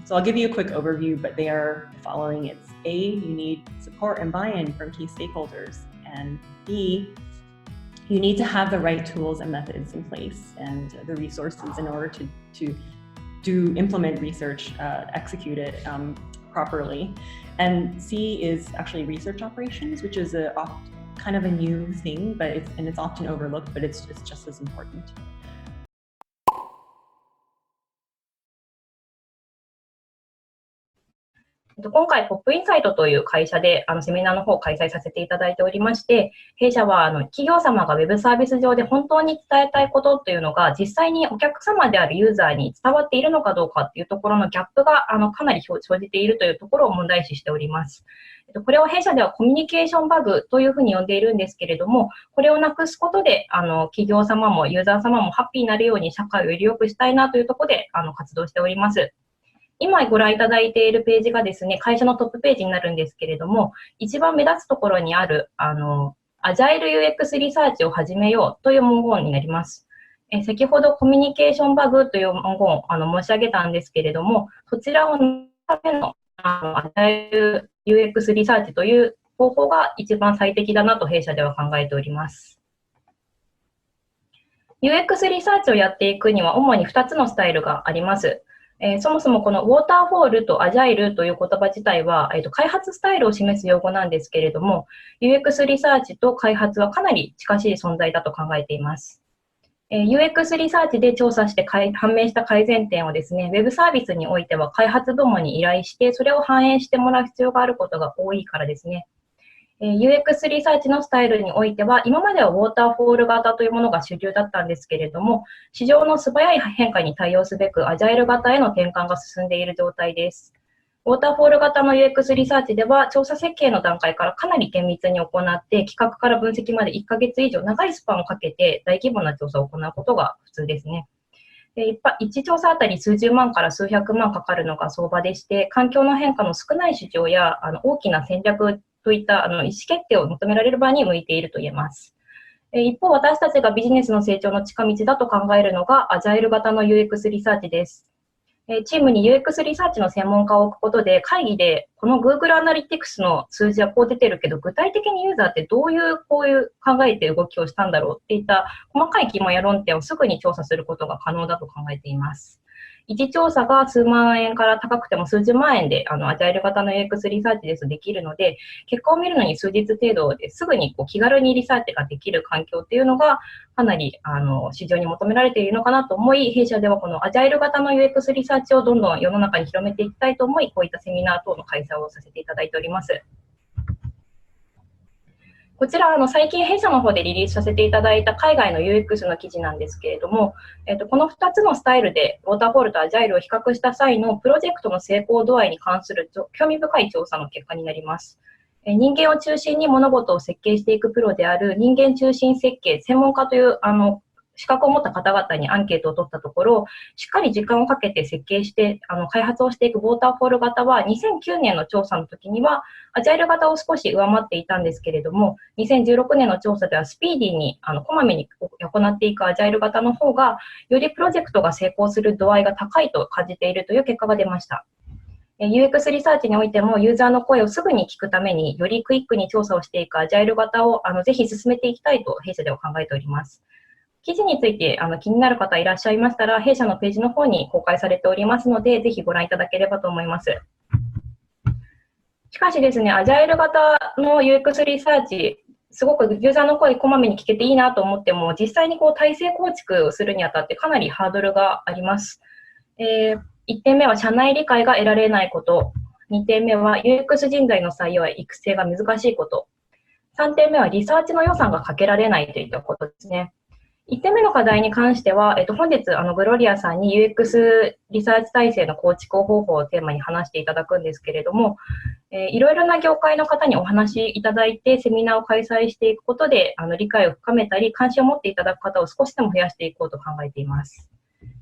So I'll give you a quick overview, but they are the following. It's A, you need support and buy-in from key stakeholders, and B, you need to have the right tools and methods in place and the resources in order to implement research, execute it properly. And C is actually research operations, which is kind of a new thing, but it's often overlooked, but it's just as important. 今回、ポップインサイトという会社でセミナーの方を開催させていただいておりまして、弊社は企業様がウェブサービス上で本当に伝えたいことというのが実際にお客様であるユーザーに伝わっているのかどうかというところのギャップがかなり生じているというところを問題視しております。これを弊社ではコミュニケーションバグというふうに呼んでいるんですけれども、これをなくすことで企業様もユーザー様もハッピーになるように社会をより良くしたいなというところで活動しております。今ご覧いただいているページがですね、会社のトップページになるんですけれども、一番目立つところにある、アジャイル UX リサーチを始めようという文言になります。先ほどコミュニケーションバグという文言を申し上げたんですけれども、そちらをためのアジャイル UX リサーチという方法が一番最適だなと弊社では考えております。UX リサーチをやっていくには主に2つのスタイルがあります。そもそもこのウォーターフォールとアジャイルという言葉自体は、開発スタイルを示す用語なんですけれども、UX リサーチと開発はかなり近しい存在だと考えています。UX リサーチで調査して判明した改善点をですね、ウェブサービスにおいては開発部門に依頼して、それを反映してもらう必要があることが多いからですね。UX リサーチのスタイルにおいては、今まではウォーターフォール型というものが主流だったんですけれども、市場の素早い変化に対応すべく、アジャイル型への転換が進んでいる状態です。ウォーターフォール型の UX リサーチでは、調査設計の段階からかなり厳密に行って、企画から分析まで1ヶ月以上長いスパンをかけて大規模な調査を行うことが普通ですね。1調査あたり数十万から数百万かかるのが相場でして、環境の変化の少ない市場や大きな戦略といった意思決定を求められる場に向いていると言えます。一方、私たちがビジネスの成長の近道だと考えるのがアジャイル型の UX リサーチです。チームに UX リサーチの専門家を置くことで、会議でこの Google アナリティクスの数字はこう出てるけど、具体的にユーザーってこういう考えて動きをしたんだろうっていった細かい疑問や論点をすぐに調査することが可能だと考えています。1調査が数万円から高くても数十万円でアジャイル型の UX リサーチですとできるので、結果を見るのに数日程度ですぐに気軽にリサーチができる環境っていうのがかなり市場に求められているのかなと思い、弊社ではこのアジャイル型の UX リサーチをどんどん世の中に広めていきたいと思い、こういったセミナー等の開催をさせていただいております。こちら最近弊社の方でリリースさせていただいた海外の UX の記事なんですけれども、この2つのスタイルでウォーターフォールとアジャイルを比較した際のプロジェクトの成功度合いに関する興味深い調査の結果になります。人間を中心に物事を設計していくプロである人間中心設計専門家という資格を持った方々にアンケートを取ったところ、しっかり時間をかけて設計して開発をしていくウォーターフォール型は2009年の調査の時にはアジャイル型を少し上回っていたんですけれども、2016年の調査ではスピーディーにこまめに行っていくアジャイル型の方がよりプロジェクトが成功する度合いが高いと感じているという結果が出ました。UX リサーチにおいてもユーザーの声をすぐに聞くためによりクイックに調査をしていくアジャイル型をぜひ進めていきたいと弊社では考えております。記事について気になる方いらっしゃいましたら、弊社のページの方に公開されておりますので、ぜひご覧いただければと思います。しかしですね、アジャイル型の UX リサーチ、すごくユーザーの声こまめに聞けていいなと思っても、実際に体制構築をするにあたってかなりハードルがあります。1点目は社内理解が得られないこと。2点目は UX 人材の採用や育成が難しいこと。3点目はリサーチの予算がかけられないといったことですね。1点目の課題に関しては、本日グロリアさんに UX リサーチ体制の構築方法をテーマに話していただくんですけれども、いろいろな業界の方にお話しいただいてセミナーを開催していくことで理解を深めたり関心を持っていただく方を少しでも増やしていこうと考えています。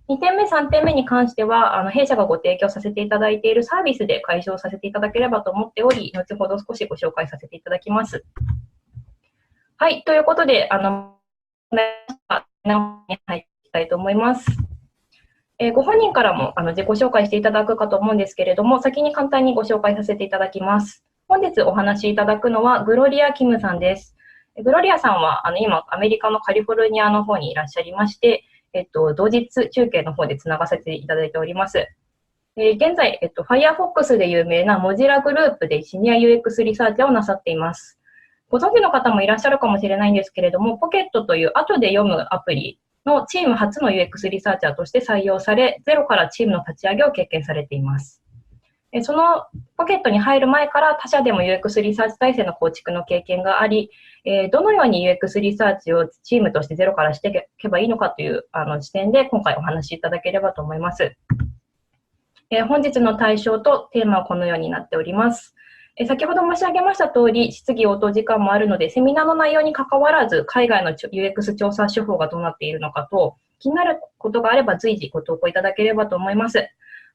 2点目、3点目に関しては弊社がご提供させていただいているサービスで解消させていただければと思っており、後ほど少しご紹介させていただきます。はい、ということでに入っていきたいと思います。ご本人からも自己紹介していただくかと思うんですけれども、先に簡単にご紹介させていただきます。本日お話しいただくのはグロリア・キムさんです。グロリアさんは今、アメリカのカリフォルニアの方にいらっしゃいまして、同日中継の方でつながせていただいております。現在、Firefox で有名な Mozilla グループでシニア UX リサーチャーをなさっています。ご存知の方もいらっしゃるかもしれないんですけれども、ポケットという後で読むアプリのチーム初の UX リサーチャーとして採用され、ゼロからチームの立ち上げを経験されています。そのポケットに入る前から他社でも UX リサーチ体制の構築の経験があり、どのように UX リサーチをチームとしてゼロからしていけばいいのかという視点で今回お話しいただければと思います。本日の対象とテーマはこのようになっております。先ほど申し上げました通り、質疑応答時間もあるので、セミナーの内容に関わらず、海外の UX 調査手法がどうなっているのかと、気になることがあれば随時ご投稿いただければと思います。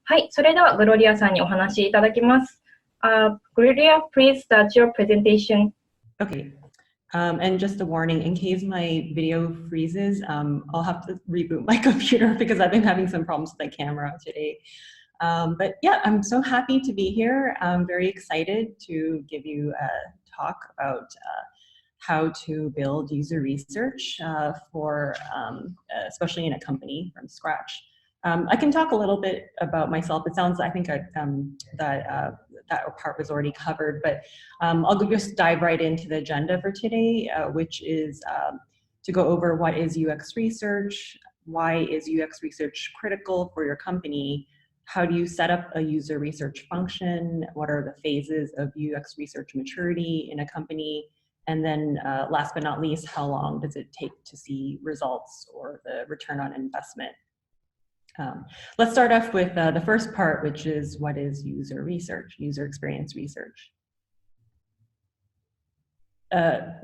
はい、それではグロリアさんにお話しいただきます。Gloria, please start your presentation. Okay. And just a warning, in case my video freezes, I'll have to reboot my computer because I've been having some problems with my camera today. But yeah, I'm so happy to be here. I'm very excited to give you a talk about how to build user research especially in a company from scratch. I can talk a little bit about myself. It sounds, I think that part was already covered, but I'll just dive right into the agenda for today, which is to go over what is UX research, why is UX research critical for your company, how do you set up a user research function, what are the phases of UX research maturity in a company, and then last but not least, how long does it take to see results or the return on investment. Let's start off with the first part, which is what is user research, user experience research.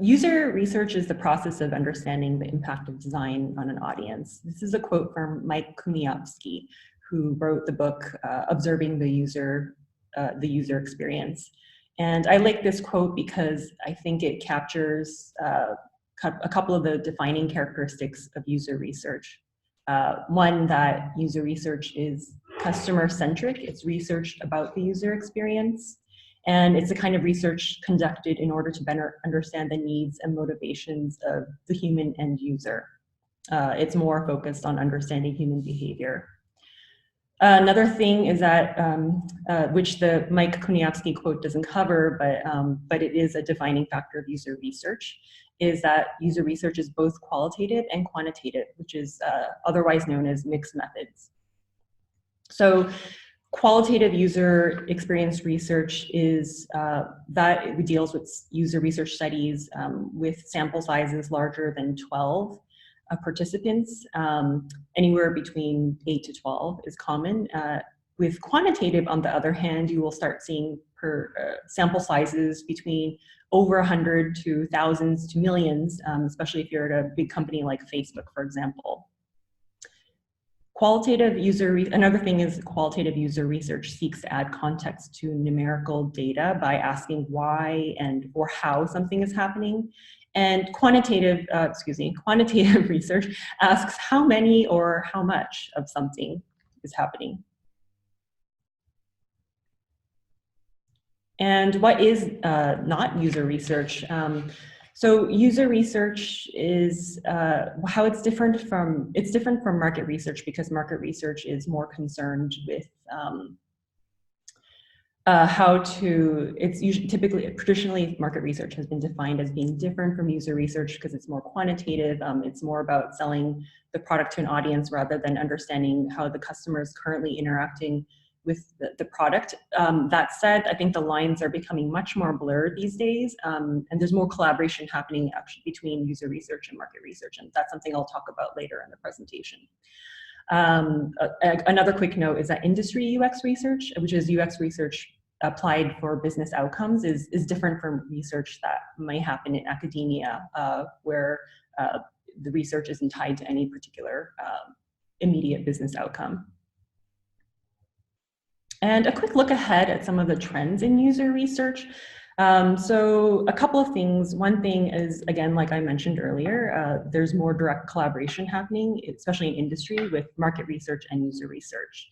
User research is the process of understanding the impact of design on an audience. This is a quote from Mike Kuniowski, who wrote the book Observing the User Experience. And I like this quote because I think it captures a couple of the defining characteristics of user research. One, that user research is customer-centric. It's researched about the user experience. And it's a kind of research conducted in order to better understand the needs and motivations of the human end user. It's more focused on understanding human behavior. Another thing is that, which the Mike Kuniowski quote doesn't cover, but it is a defining factor of user research, is that user research is both qualitative and quantitative, which is otherwise known as mixed methods. So qualitative user experience research is that it deals with user research studies with sample sizes larger than 12 participants. Anywhere between 8 to 12 is common. With quantitative, on the other hand, you will start seeing sample sizes between over 100 to thousands to millions, especially if you're at a big company like Facebook, for example. Another thing is qualitative user research seeks to add context to numerical data by asking why or how something is happening. And quantitative research asks how many or how much of something is happening. And what is not user research? So user research is how it's different from market research, because market research is more concerned with traditionally market research has been defined as being different from user research because it's more quantitative. It's more about selling the product to an audience rather than understanding how the customer is currently interacting with the product. That said, I think the lines are becoming much more blurred these days, and there's more collaboration happening actually between user research and market research, and that's something I'll talk about later in the presentation. Another quick note is that industry UX research, which is UX research applied for business outcomes, is different from research that might happen in academia, where the research isn't tied to any particular immediate business outcome. And a quick look ahead at some of the trends in user research. So a couple of things. One thing is, again, like I mentioned earlier, there's more direct collaboration happening, especially in industry, with market research and user research.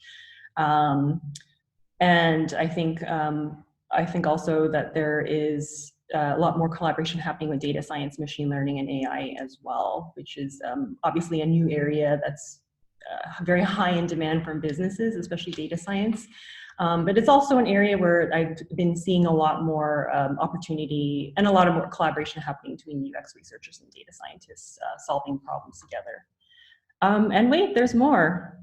And I think also that there is a lot more collaboration happening with data science, machine learning, and AI as well, which is obviously a new area that's very high in demand from businesses, especially data science. But it's also an area where I've been seeing a lot more opportunity and a lot of more collaboration happening between UX researchers and data scientists solving problems together. And wait, there's more.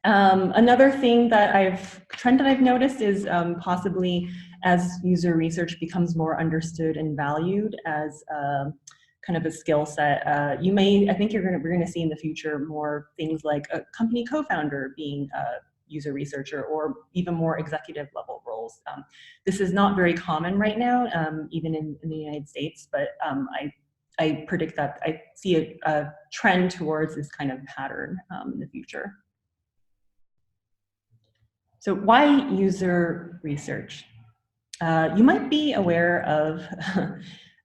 Another thing trend that I've noticed is possibly as user research becomes more understood and valued as kind of a skill set, I think we're going to see in the future more things like a company co-founder being a user researcher, or even more executive level roles. This is not very common right now, even in the United States, but I predict that I see a trend towards this kind of pattern in the future. So why user research? You might be aware of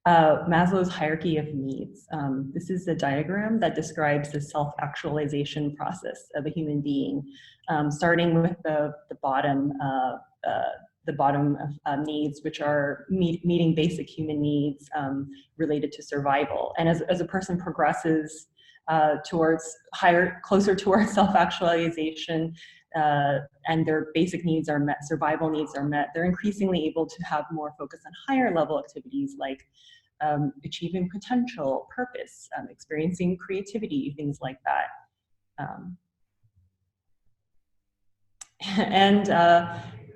Maslow's hierarchy of needs. This is a diagram that describes the self-actualization process of a human being, starting with the bottom of needs, which are meeting basic human needs related to survival. And as a person progresses closer towards self-actualization, and their basic needs are met, survival needs are met, they're increasingly able to have more focus on higher level activities like achieving potential, purpose, experiencing creativity, things like that.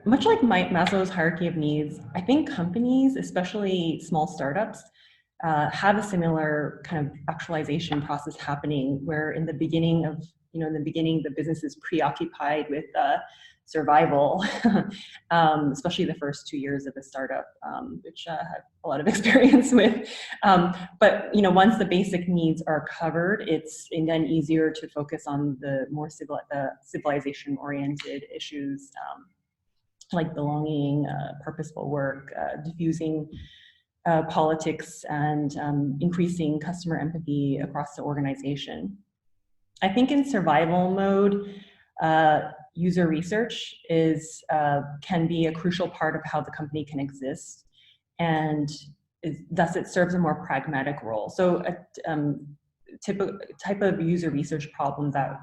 Much like Maslow's hierarchy of needs, I think companies, especially small startups, have a similar kind of actualization process happening, where in the beginning, the business is preoccupied with survival, especially the first 2 years of a startup, which I have a lot of experience with. But once the basic needs are covered, it's then easier to focus on the more civilization-oriented issues, like belonging, purposeful work, diffusing politics, and increasing customer empathy across the organization. I think in survival mode, user research can be a crucial part of how the company can exist, and thus it serves a more pragmatic role. So a type of user research problem that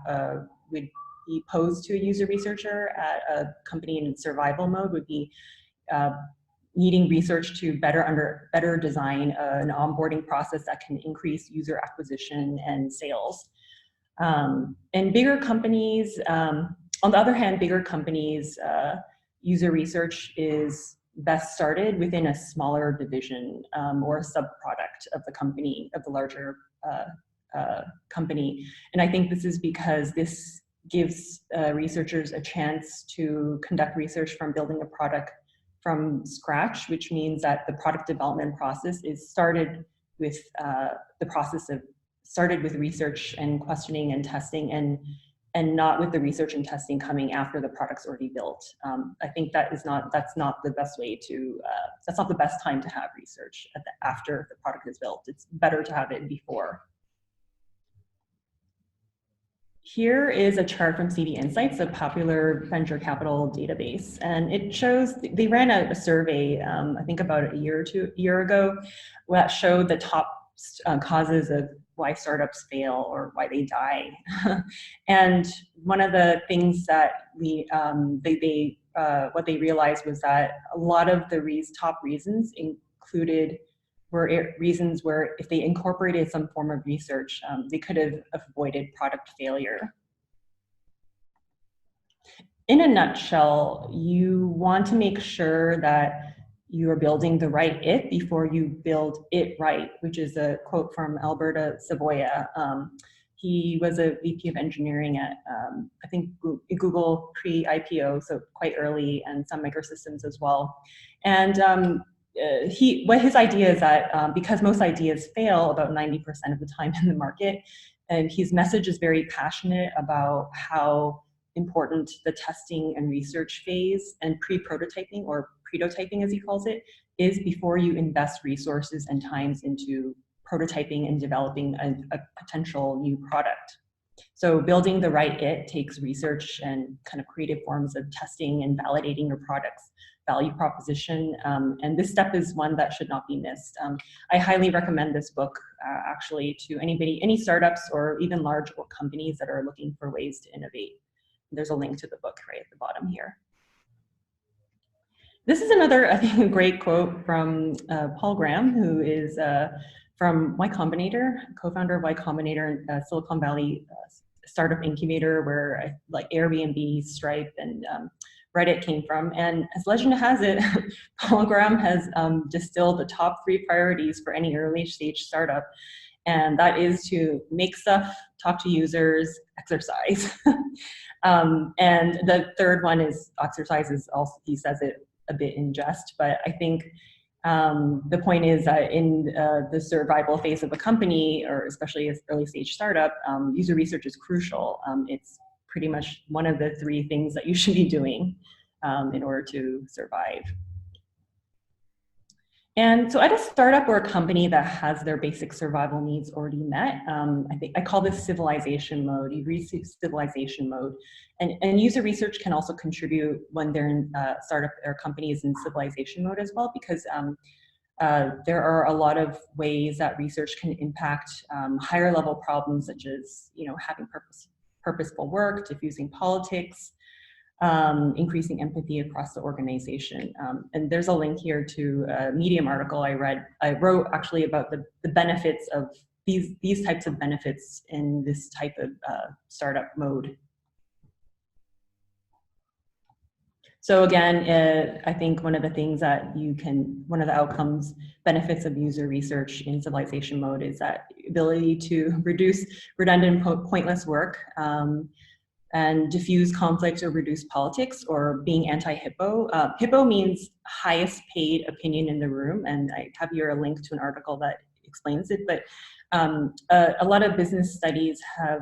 would be posed to a user researcher at a company in survival mode would be needing research to better design an onboarding process that can increase user acquisition and sales. And bigger companies, on the other hand, user research is best started within a smaller division or a sub-product of the company, of the larger company. And I think this is because this gives researchers a chance to conduct research from building a product from scratch, which means that the product development process is started with research and questioning and testing, and not with the research and testing coming after the product's already built. I think that's not the best way to, that's not the best time to have research after the product is built. It's better to have it before. Here is a chart from CD Insights, a popular venture capital database, and it shows, they ran a survey, I think about a year ago, that showed the top causes of why startups fail or why they die. And one of the things that what they realized was that a lot of the top reasons were reasons where if they incorporated some form of research, they could have avoided product failure. In a nutshell, you want to make sure that you are building the right it before you build it right, which is a quote from Alberto Savoia. He was a VP of engineering at, I think, Google pre-IPO, so quite early, and Sun Microsystems as well. And his idea is that because most ideas fail about 90% of the time in the market, and his message is very passionate about how important the testing and research phase and pre-prototyping or prototyping as he calls it, is before you invest resources and times into prototyping and developing a potential new product. So building the right it takes research and kind of creative forms of testing and validating your product's value proposition. And this step is one that should not be missed. I highly recommend this book actually to anybody, any startups or even large companies that are looking for ways to innovate. There's a link to the book right at the bottom here. This is another, I think, a great quote from Paul Graham, who is from Y Combinator, co-founder of Y Combinator, Silicon Valley startup incubator where like Airbnb, Stripe, and Reddit came from. And as legend has it, Paul Graham has distilled the top 3 priorities for any early stage startup. And that is to make stuff, talk to users, exercise. And the third one is exercise is also, he says it a bit in jest, but I think the point is that in the survival phase of a company, or especially as early stage startup, user research is crucial. It's pretty much one of the 3 things that you should be doing in order to survive. And so at a startup or a company that has their basic survival needs already met, I think I call this civilization mode. You reach civilization mode. And user research can also contribute when they're in startup or companies in civilization mode as well, because there are a lot of ways that research can impact higher level problems, such as having purposeful work, diffusing politics, increasing empathy across the organization. And there's a link here to a Medium article I wrote actually about the benefits of these types of benefits in this type of startup mode. So again, I think one of the things that one of the outcomes, benefits of user research in civilization mode is that ability to reduce redundant, pointless work, and diffuse conflict or reduce politics, or being anti-hippo. Hippo means highest paid opinion in the room, and I have here a link to an article that explains it, but a lot of business studies have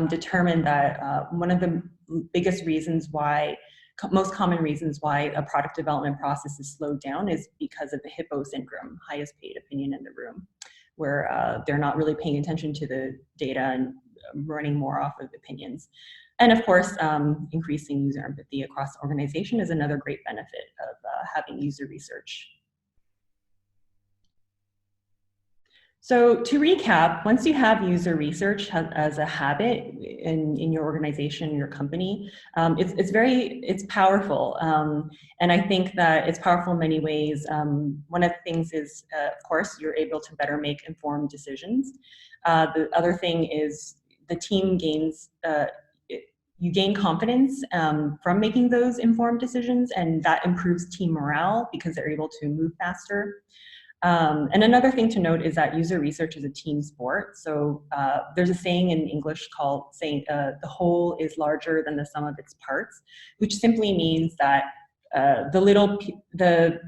determined that one of the biggest reasons why, most common reasons why a product development process is slowed down is because of the hippo syndrome, highest paid opinion in the room, where they're not really paying attention to the data and running more off of opinions. And of course, increasing user empathy across the organization is another great benefit of having user research. So to recap, once you have user research as a habit in your organization, your company, it's powerful. And I think that it's powerful in many ways. One of the things is, of course, you're able to better make informed decisions. The other thing is the team gains, you gain confidence from making those informed decisions, and that improves team morale because they're able to move faster. And another thing to note is that user research is a team sport. So there's a saying in English called saying the whole is larger than the sum of its parts, which simply means that the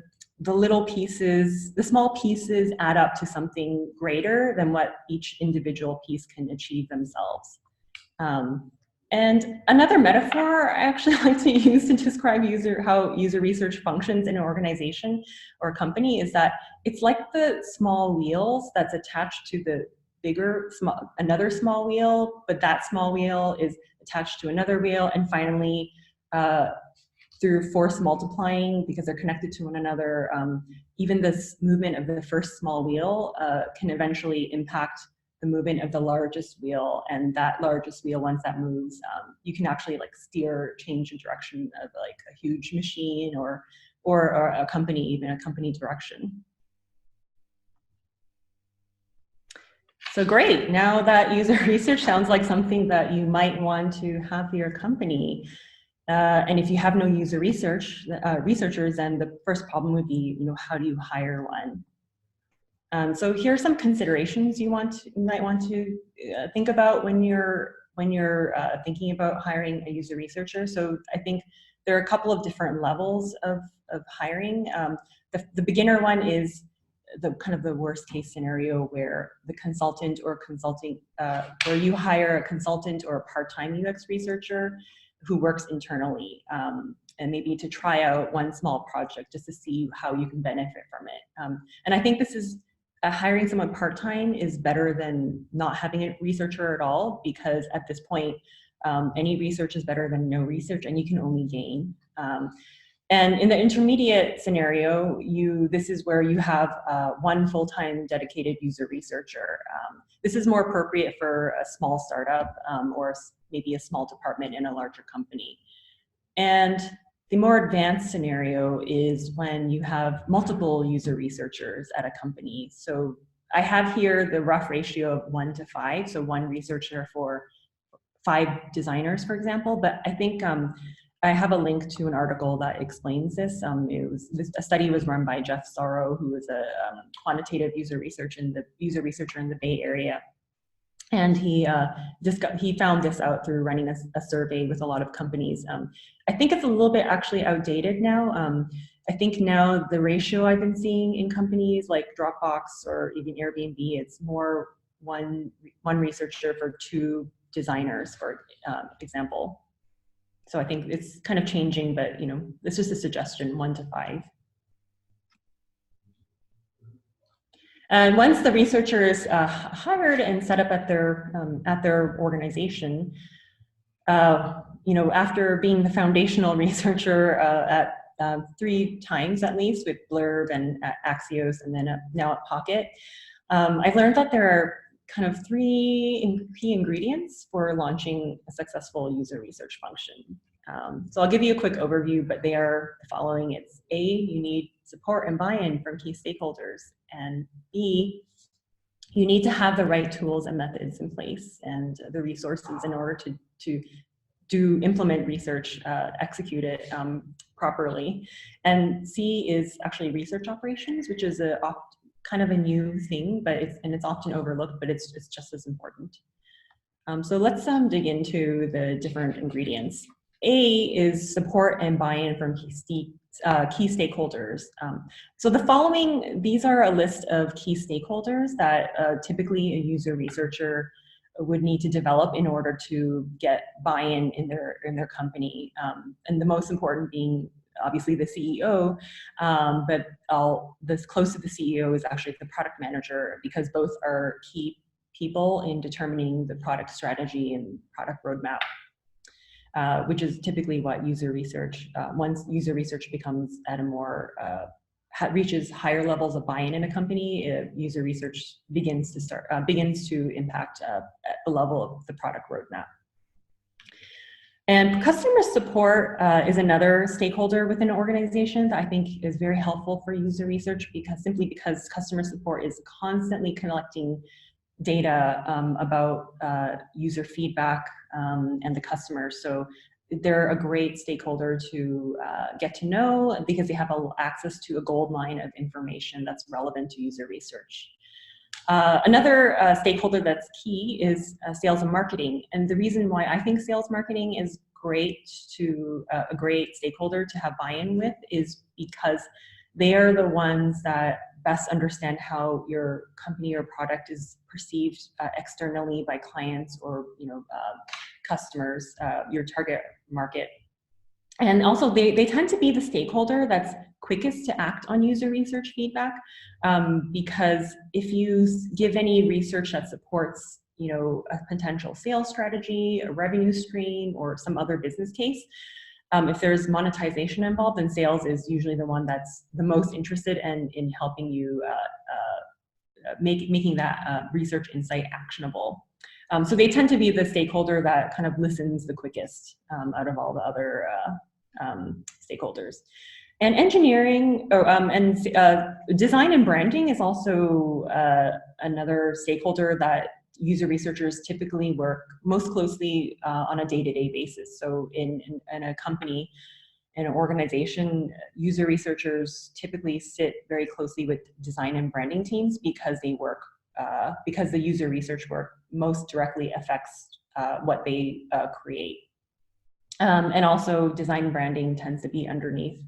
small pieces add up to something greater than what each individual piece can achieve themselves. And another metaphor I actually like to use to describe how user research functions in an organization or a company is that it's like the small wheels that's attached to the another small wheel, but that small wheel is attached to another wheel, and finally through force multiplying, because they're connected to one another, even this movement of the first small wheel can eventually impact the movement of the largest wheel, and that largest wheel, once that moves, you can actually change the direction of like a huge machine or a company, even a company direction. So great, now that user research sounds like something that you might want to have for your company. And if you have no user researchers, then the first problem would be, how do you hire one? So here are some considerations you might want to think about when you're thinking about hiring a user researcher. So I think there are a couple of different levels of hiring. The beginner one is the kind of the worst case scenario where the consultant or where you hire a consultant or a part-time UX researcher who works internally, and maybe to try out one small project just to see how you can benefit from it. And I think this is hiring someone part-time is better than not having a researcher at all, because at this point, any research is better than no research, and you can only gain. And in the intermediate scenario, this is where you have one full-time dedicated user researcher. This is more appropriate for a small startup or maybe a small department in a larger company. And the more advanced scenario is when you have multiple user researchers at a company. So I have here the rough ratio of 1 to 5, so 1 researcher for 5 designers, for example. But I think I have a link to an article that explains this. A study was run by Jeff Sorrow, who is a quantitative user researcher in the Bay Area. And he found this out through running a survey with a lot of companies. I think it's a little bit actually outdated now. I think now the ratio I've been seeing in companies like Dropbox or even Airbnb, it's more one researcher for 2 designers, for example. So I think it's kind of changing, but it's just a suggestion, 1 to 5. And once the researcher is hired and set up at their organization, after being the foundational researcher at 3 times at least with Blurb and Axios, and then now at Pocket, I've learned that there are kind of 3 key ingredients for launching a successful user research function. So I'll give you a quick overview, but they are the following. It's A, you need support and buy-in from key stakeholders, and B, you need to have the right tools and methods in place and the resources in order to implement research, execute it properly. And C is actually research operations, which is kind of a new thing, but it's often overlooked, but it's just as important. So let's dig into the different ingredients. A is support and buy-in from key stakeholders. So these are a list of key stakeholders that typically a user researcher would need to develop in order to get buy-in in their company. And the most important being obviously the CEO, but this close to the CEO is actually the product manager, because both are key people in determining the product strategy and product roadmap. Which is typically what user research, once user research becomes at a more, reaches higher levels of buy-in in a company, user research begins to impact at the level of the product roadmap. And customer support is another stakeholder within an organization that I think is very helpful for user research, because customer support is constantly collecting data about user feedback and the customers. So they're a great stakeholder to get to know, because they have access to a gold mine of information that's relevant to user research. Another stakeholder that's key is sales and marketing. And the reason why I think sales marketing is a great stakeholder to have buy-in with is because they are the ones that best understand how your company or product is perceived externally by clients or customers, your target market. And also they tend to be the stakeholder that's quickest to act on user research feedback, because if you give any research that supports a potential sales strategy, a revenue stream, or some other business case, if there's monetization involved, then sales is usually the one that's the most interested in helping you making that research insight actionable. So they tend to be the stakeholder that kind of listens the quickest out of all the other stakeholders. And engineering and design and branding is also another stakeholder that user researchers typically work most closely on a day-to-day basis. So in a company, in an organization, user researchers typically sit very closely with design and branding teams, because they work, because the user research work most directly affects what they create. And also design and branding tends to be underneath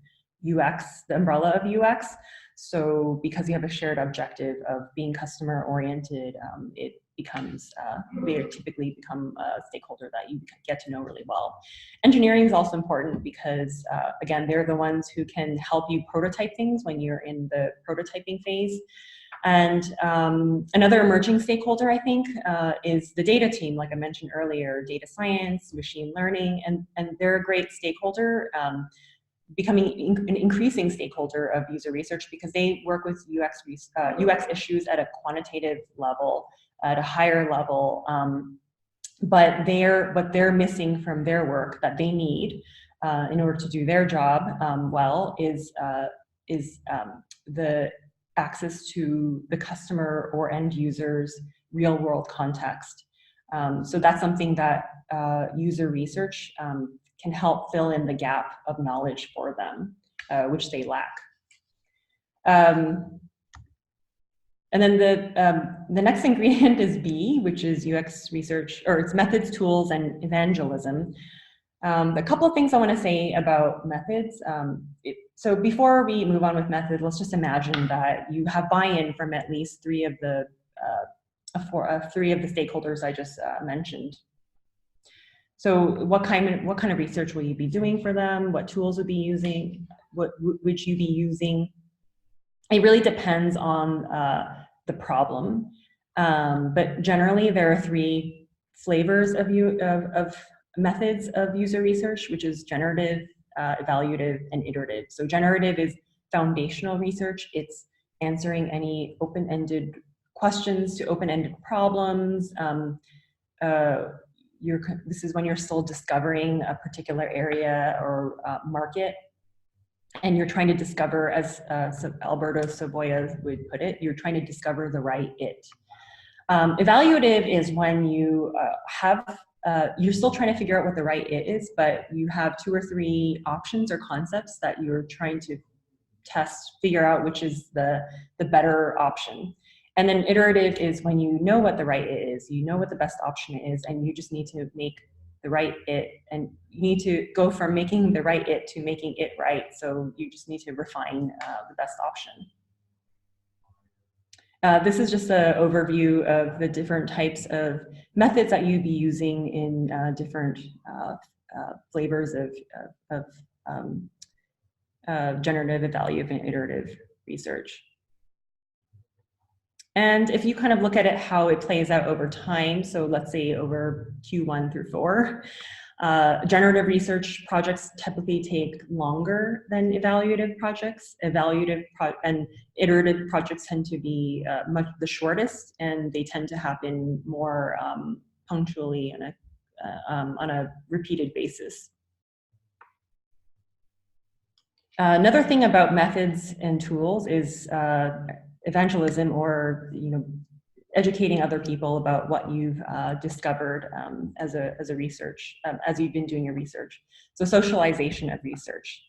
UX, the umbrella of UX. So because you have a shared objective of being customer oriented, becomes, they typically become a stakeholder that you get to know really well. Engineering is also important because, again, they're the ones who can help you prototype things when you're in the prototyping phase. And another emerging stakeholder, I think, is the data team, like I mentioned earlier, data science, machine learning, and they're a great stakeholder, becoming an increasing stakeholder of user research because they work with UX issues at a quantitative level, at a higher level, but what they're missing from their work that they need in order to do their job well is the access to the customer or end user's real world context. So that's something that user research can help fill in the gap of knowledge for them, which they lack. And then the next ingredient is B, which is UX research, or it's methods, tools, and evangelism. A couple of things I want to say about methods. So before we move on with methods, let's just imagine that you have buy-in from at least three of the stakeholders I just mentioned. So what kind of research will you be doing for them? What tools would be using? What would you be using? It really depends on the problem, but generally there are three flavors of methods of user research, which is generative, evaluative, and iterative. So generative is foundational research. It's answering any open-ended questions to open-ended problems. This is when you're still discovering a particular area or market, and you're trying to discover, as Alberto Savoia would put it, you're trying to discover the right it. Evaluative is when you you're still trying to figure out what the right it is, but you have 2 or 3 options or concepts that you're trying to figure out which is the better option. And then iterative is when you know what the right it is, you know what the best option is, and you just need to make the right it, and you need to go from making the right it to making it right. So you just need to refine the best option. This is just an overview of the different types of methods that you'd be using in different flavors of generative, evaluative, and iterative research. And if you kind of look at it, how it plays out over time, so let's say over Q1 through 4, generative research projects typically take longer than evaluative projects. And iterative projects tend to be the shortest, and they tend to happen more punctually on a repeated basis. Another thing about methods and tools is evangelism, or educating other people about what you've discovered as a research, as you've been doing your research. So socialization of research.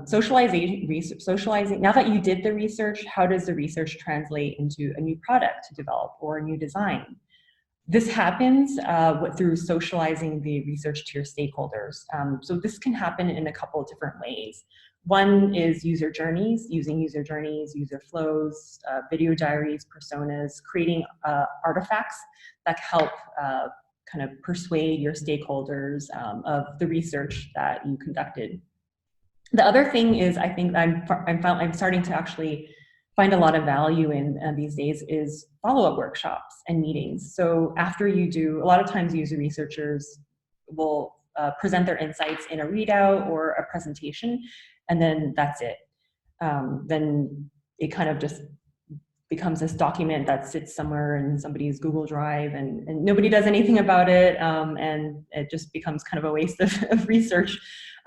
Socializing, now that you did the research, how does the research translate into a new product to develop or a new design? This happens through socializing the research to your stakeholders. So this can happen in a couple of different ways. One is user journeys, using user journeys, user flows, video diaries, personas, creating artifacts that help kind of persuade your stakeholders of the research that you conducted. The other thing is, I think I'm starting to actually find a lot of value in these days is follow-up workshops and meetings. So after you do, a lot of times user researchers will present their insights in a readout or a presentation, and then that's it. Then it kind of just becomes this document that sits somewhere in somebody's Google Drive, and nobody does anything about it, and it just becomes kind of a waste of research.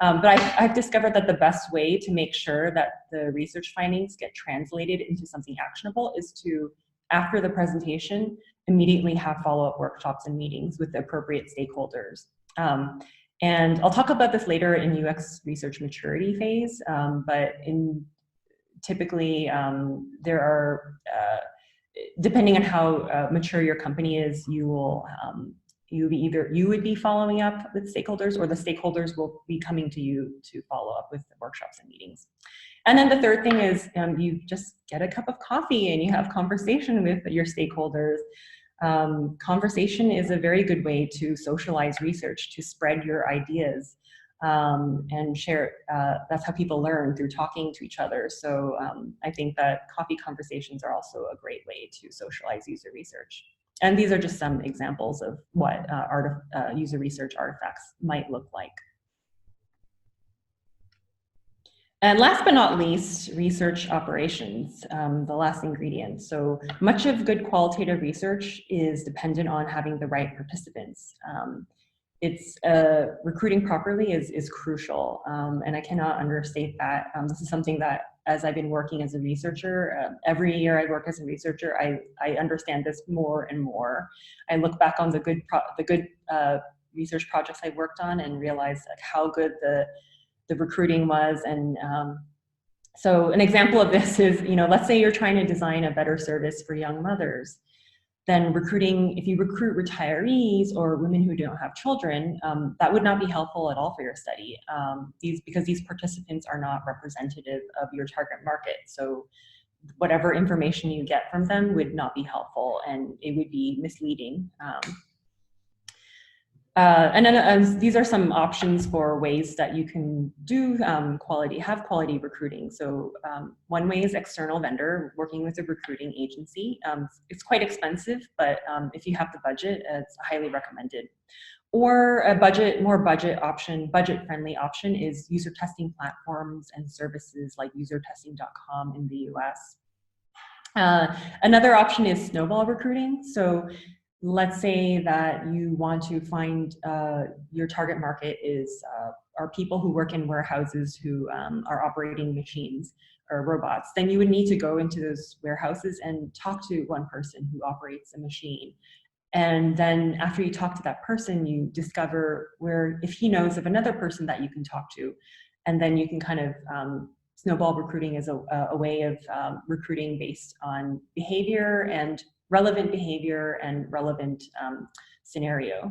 But I've discovered that the best way to make sure that the research findings get translated into something actionable is to, after the presentation, immediately have follow-up workshops and meetings with the appropriate stakeholders. And I'll talk about this later in UX research maturity phase, but typically there are, depending on how mature your company is, you would be following up with stakeholders, or the stakeholders will be coming to you to follow up with the workshops and meetings. And then the third thing is you just get a cup of coffee and you have conversation with your stakeholders. Conversation is a very good way to socialize research, to spread your ideas and share. That's how people learn, through talking to each other. So I think that coffee conversations are also a great way to socialize user research. And these are just some examples of what user research artifacts might look like. And last but not least, research operations, the last ingredient. So much of good qualitative research is dependent on having the right participants. Recruiting properly is crucial, and I cannot understate that. This is something that, as I've been working as a researcher, every year I work as a researcher, I understand this more and more. I look back on the good research projects I worked on and realize like how good the recruiting was. And so an example of this is, let's say you're trying to design a better service for young mothers. Then if you recruit retirees or women who don't have children, that would not be helpful at all for your study, because these participants are not representative of your target market. So whatever information you get from them would not be helpful, and it would be misleading. And then these are some options for ways that you can do quality recruiting. So one way is external vendor, working with a recruiting agency. It's quite expensive, but if you have the budget, it's highly recommended. Or a more budget-friendly option is user testing platforms and services like usertesting.com in the US. Another option is Snowball Recruiting. So let's say that you want to find your target market are people who work in warehouses who are operating machines or robots. Then you would need to go into those warehouses and talk to one person who operates a machine. And then after you talk to that person, you discover if he knows of another person that you can talk to. And then you can kind of, Snowball Recruiting is a way of recruiting based on behavior and relevant behavior and relevant scenario.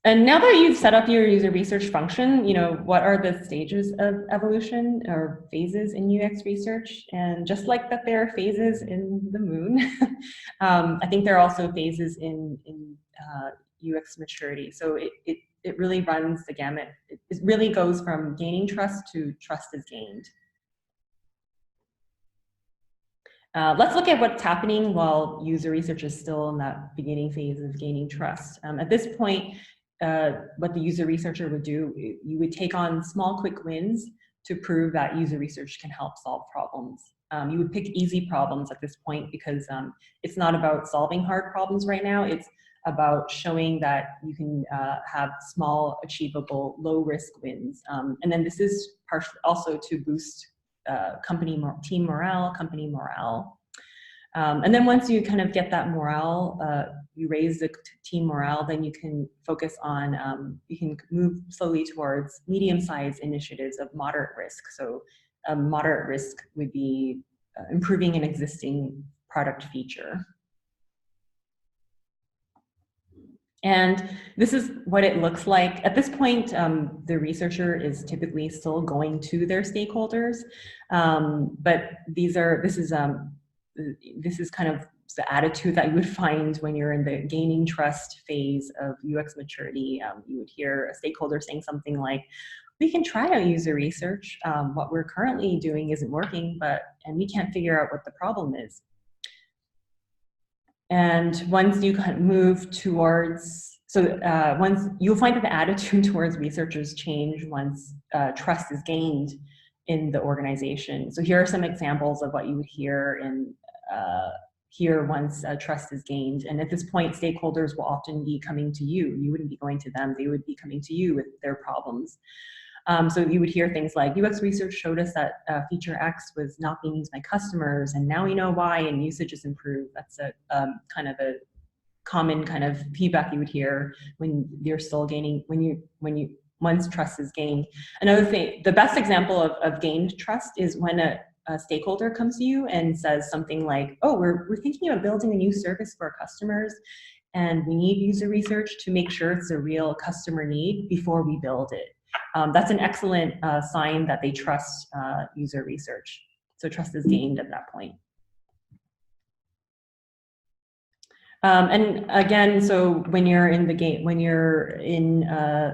And now that you've set up your user research function, what are the stages of evolution or phases in UX research? And just like that there are phases in the moon, I think there are also phases in UX maturity. So it really runs the gamut. It really goes from gaining trust to trust is gained. Let's look at what's happening while user research is still in that beginning phase of gaining trust. At this point, what the user researcher would do, you would take on small, quick wins to prove that user research can help solve problems. You would pick easy problems at this point because it's not about solving hard problems right now. It's about showing that you can have small, achievable, low-risk wins. And then this is partially also to boost team morale, company morale. And then once you kind of get that morale, you raise the team morale, then you can focus on, you can move slowly towards medium-sized initiatives of moderate risk. So moderate risk would be improving an existing product feature. And this is what it looks like. At this point, the researcher is typically still going to their stakeholders, but this is kind of the attitude that you would find when you're in the gaining trust phase of UX maturity. You would hear a stakeholder saying something like, "We can try out user research. What we're currently doing isn't working, and we can't figure out what the problem is." And once you kind of move towards, once you'll find that the attitude towards researchers change once trust is gained in the organization. So here are some examples of what you would hear once trust is gained. And at this point, stakeholders will often be coming to you. You wouldn't be going to them. They would be coming to you with their problems. So you would hear things like, UX research showed us that feature X was not being used by customers, and now we know why, and usage is improved. That's a kind of a common kind of feedback you would hear when you're still gaining, once trust is gained. Another thing, the best example of gained trust is when a stakeholder comes to you and says something like, "Oh, we're thinking about building a new service for our customers, and we need user research to make sure it's a real customer need before we build it." That's an excellent sign that they trust user research. So trust is gained at that point. And again, so when you're in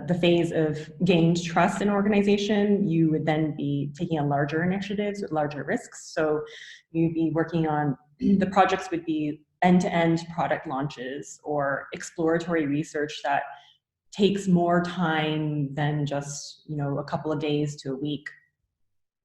the phase of gained trust in an organization, you would then be taking on larger initiatives with larger risks. So you'd be working on, the projects would be end-to-end product launches or exploratory research that takes more time than just, a couple of days to a week.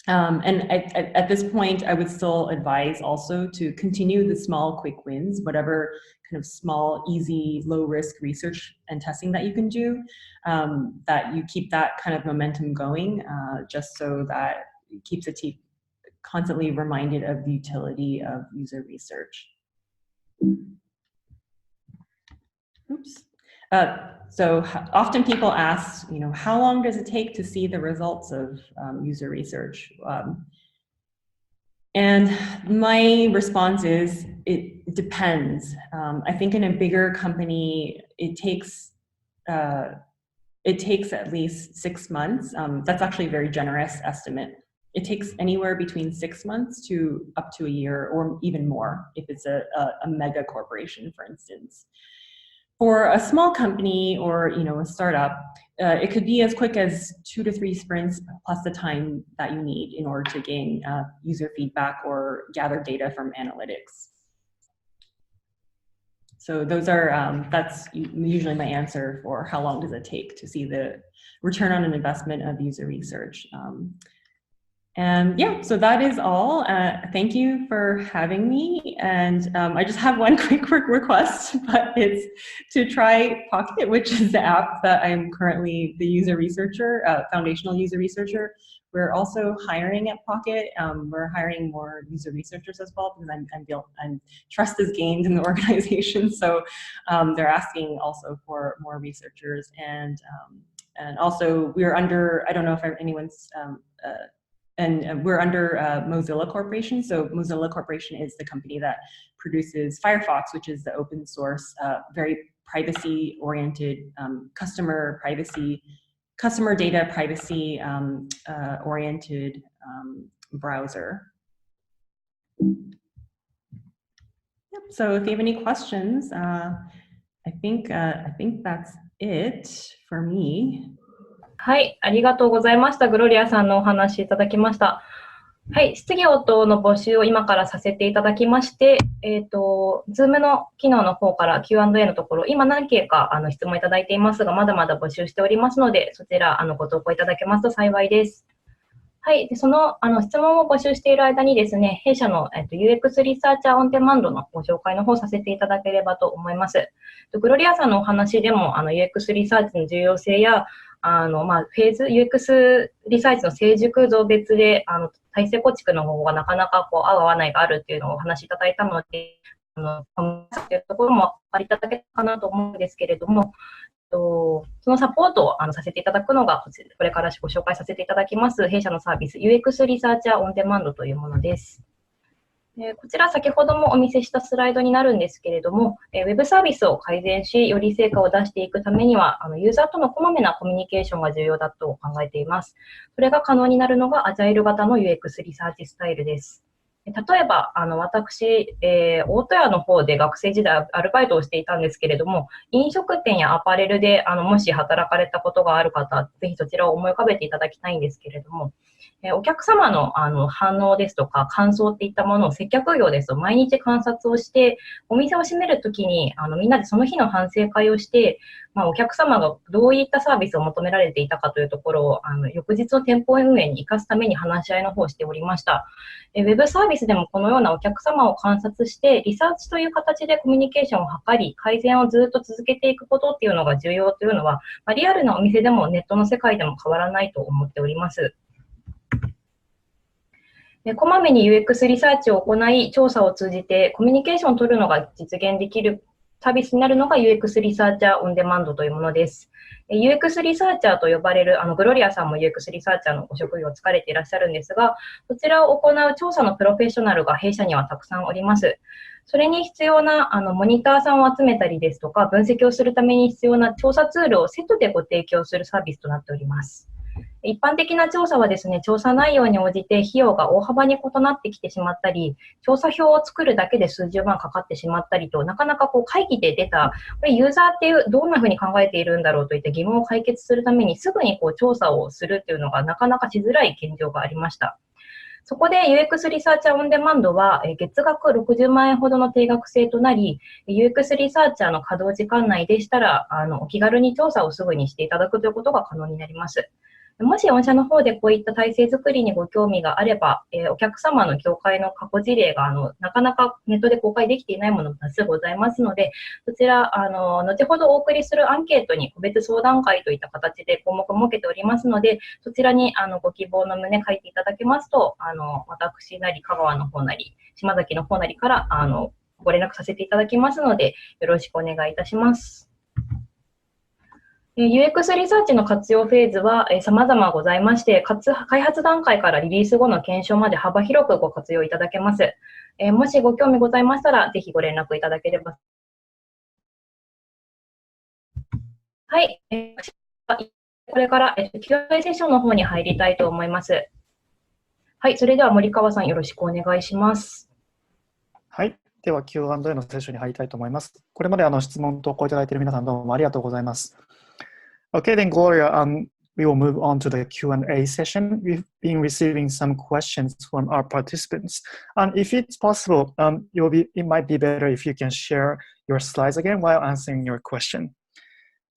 And at this point, I would still advise also to continue the small, quick wins, whatever kind of small, easy, low risk research and testing that you can do, that you keep that kind of momentum going, just so that it keeps the team constantly reminded of the utility of user research. Oops. So often people ask, how long does it take to see the results of user research? And my response is, it depends. I think in a bigger company, it takes at least 6 months. That's actually a very generous estimate. It takes anywhere between 6 months to up to a year or even more if it's a mega corporation, for instance. For a small company or a startup, it could be as quick as 2 to 3 sprints plus the time that you need in order to gain user feedback or gather data from analytics. So those are that's usually my answer for how long does it take to see the return on an investment of user research. And yeah, so that is all. Thank you for having me. And I just have one quick request, but it's to try Pocket, which is the app that I'm currently the user researcher, foundational user researcher. We're also hiring at Pocket. We're hiring more user researchers as well because I'm trust is gained in the organization. So they're asking also for more researchers. And also we're under, I don't know if anyone's, and we're under Mozilla Corporation. So Mozilla Corporation is the company that produces Firefox, which is the open source, very privacy-oriented, customer data privacy oriented browser. Yep. So if you have any questions, I think that's it for me. はい、ありがとうございました。グロリアさんのお話いただきました。はい、質疑応答の募集を今からさせていただきまして、Zoom の機能の方から Q&A のところ、今何件か質問いただいていますが、まだまだ募集しておりますので、そちらご投稿いただけますと幸いです。はい、でその質問を募集している間にですね、弊社のUX リサーチャーオンデマンドのご紹介の方させていただければと思います。グロリアさんのお話でもUX リサーチの重要性やフェーズ、UX リサーチの成熟度別で、体制構築の方法がなかなか合う合わないがあるっていうのをお話しいただいたので、というところもお分かりいただけたかなと思うんですけれども、そのサポートをさせていただくのが、これからご紹介させていただきます、弊社のサービス、UX リサーチャーオンデマンドというものです。こちら先ほどもお見せしたスライドになるんですけれども、ウェブサービスを改善し、より成果を出していくためには、ユーザーとのこまめなコミュニケーションが重要だと考えています。それが可能になるのがアジャイル型の UX リサーチスタイルです。例えば、私、大戸屋の方で学生時代アルバイトをしていたんですけれども、飲食店やアパレルでもし働かれたことがある方、ぜひそちらを思い浮かべていただきたいんですけれども、お客様の反応ですとか感想っていったものを接客業ですと毎日観察をして、お店を閉めるときにみんなでその日の反省会をして、お客様がどういったサービスを求められていたかというところを翌日の店舗運営に生かすために話し合いの方をしておりました。ウェブサービスでもこのようなお客様を観察してリサーチという形でコミュニケーションを図り改善をずっと続けていくことっていうのが重要というのは、リアルなお店でもネットの世界でも変わらないと思っております。こまめに UX リサーチを行い、調査を通じてコミュニケーションを取るのが実現できるサービスになるのが UX リサーチャーオンデマンドというものです。UX リサーチャーと呼ばれる、グロリアさんも UX リサーチャーのご職業をつかれていらっしゃるんですが、そちらを行う調査のプロフェッショナルが弊社にはたくさんおります。それに必要なモニターさんを集めたりですとか、分析をするために必要な調査ツールをセットでご提供するサービスとなっております。一般的な調査はですね、調査内容に応じて費用が大幅に異なってきてしまったり、調査票を作るだけで数十万かかってしまったりと、なかなか会議で出た、これユーザーってどんなふうに考えているんだろうといった疑問を解決するためにすぐに調査をするっていうのがなかなかしづらい現状がありました。そこで UX リサーチャーオンデマンドは月額60万円ほどの定額制となり、UX リサーチャーの稼働時間内でしたら、お気軽に調査をすぐにしていただくということが可能になります。もし御社の方でこういった体制づくりにご興味があれば、お客様の業界の過去事例がなかなかネットで公開できていないものも多数ございますので、そちら後ほどお送りするアンケートに個別相談会といった形で項目を設けておりますので、そちらにご希望の旨書いていただけますと、私なり香川の方なり島崎の方なりからご連絡させていただきますので、よろしくお願いいたします。UX リサーチの活用フェーズは様々ございまして、開発段階からリリース後の検証まで幅広くご活用いただけます。もしご興味ございましたら、ぜひご連絡いただければ。はい。これから Q&A セッションの方に入りたいと思います。はい。それでは森川さん、よろしくお願いします。はい。では Q&A のセッションに入りたいと思います。これまで質問投稿いただいている皆さんどうもありがとうございます。Okay, then Gloria, we will move on to the Q&A session. We've been receiving some questions from our participants. If it's possible, it might be better if you can share your slides again while answering your question.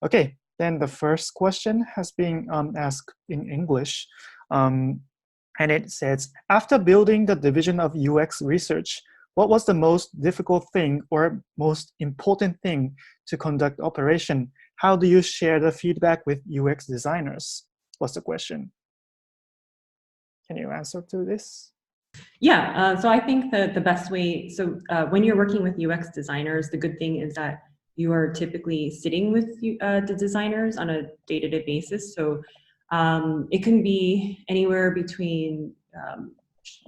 Okay, then the first question has been asked in English. And it says, after building the division of UX research, what was the most difficult thing or most important thing to conduct operation? How do you share the feedback with UX designers? What's the question? Can you answer to this? Yeah, so I think that the best way, when you're working with UX designers, the good thing is that you are typically sitting with the designers on a day-to-day basis. So it can be anywhere between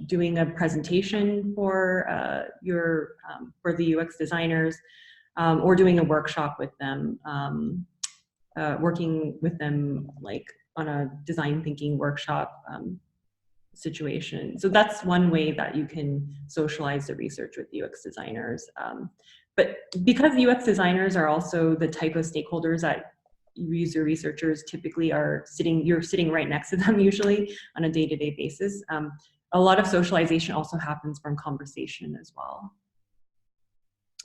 doing a presentation for the UX designers, or doing a workshop with them, working with them like on a design thinking workshop situation. So that's one way that you can socialize the research with UX designers. But because UX designers are also the type of stakeholders that user researchers typically you're sitting right next to them usually on a day-to-day basis. A lot of socialization also happens from conversation as well.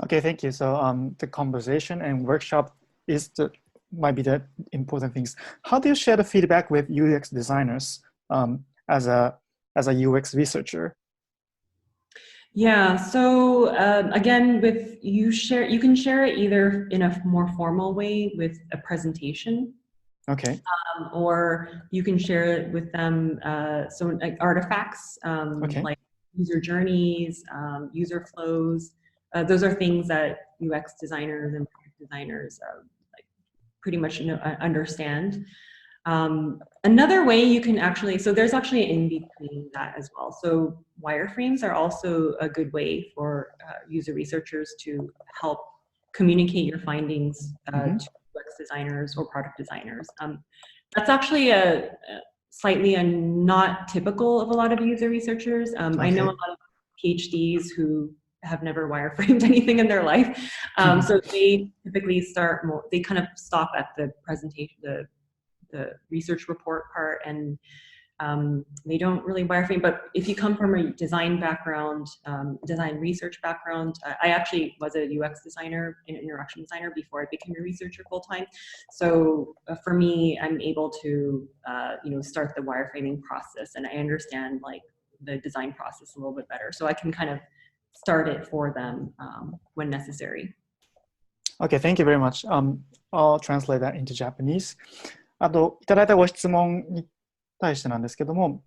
Okay, thank you. So the conversation and workshop might be the important things. How do you share the feedback with UX designers as a UX researcher? Yeah, so again, you can share it either in a more formal way with a presentation. Okay. Or you can share it with them, so like artifacts, okay. like user journeys, user flows. Those are things that UX designers and product designers pretty much understand. Another way you can so there's actually an in-between that as well. So wireframes are also a good way for user researchers to help communicate your findings to UX designers or product designers. That's actually slightly not typical of a lot of user researchers. Okay. I know a lot of PhDs who have never wireframed anything in their life. So they typically they kind of stop at the presentation, the research report part, and they don't really wireframe. But if you come from a design background, design research background, I actually was a UX designer and interaction designer before I became a researcher full-time. So for me, I'm able to start the wireframing process, and I understand like the design process a little bit better. So I can kind of start it for them when necessary. Okay, thank you very much. I'll translate that into Japanese. あといただいたご質問に対してなんですけども、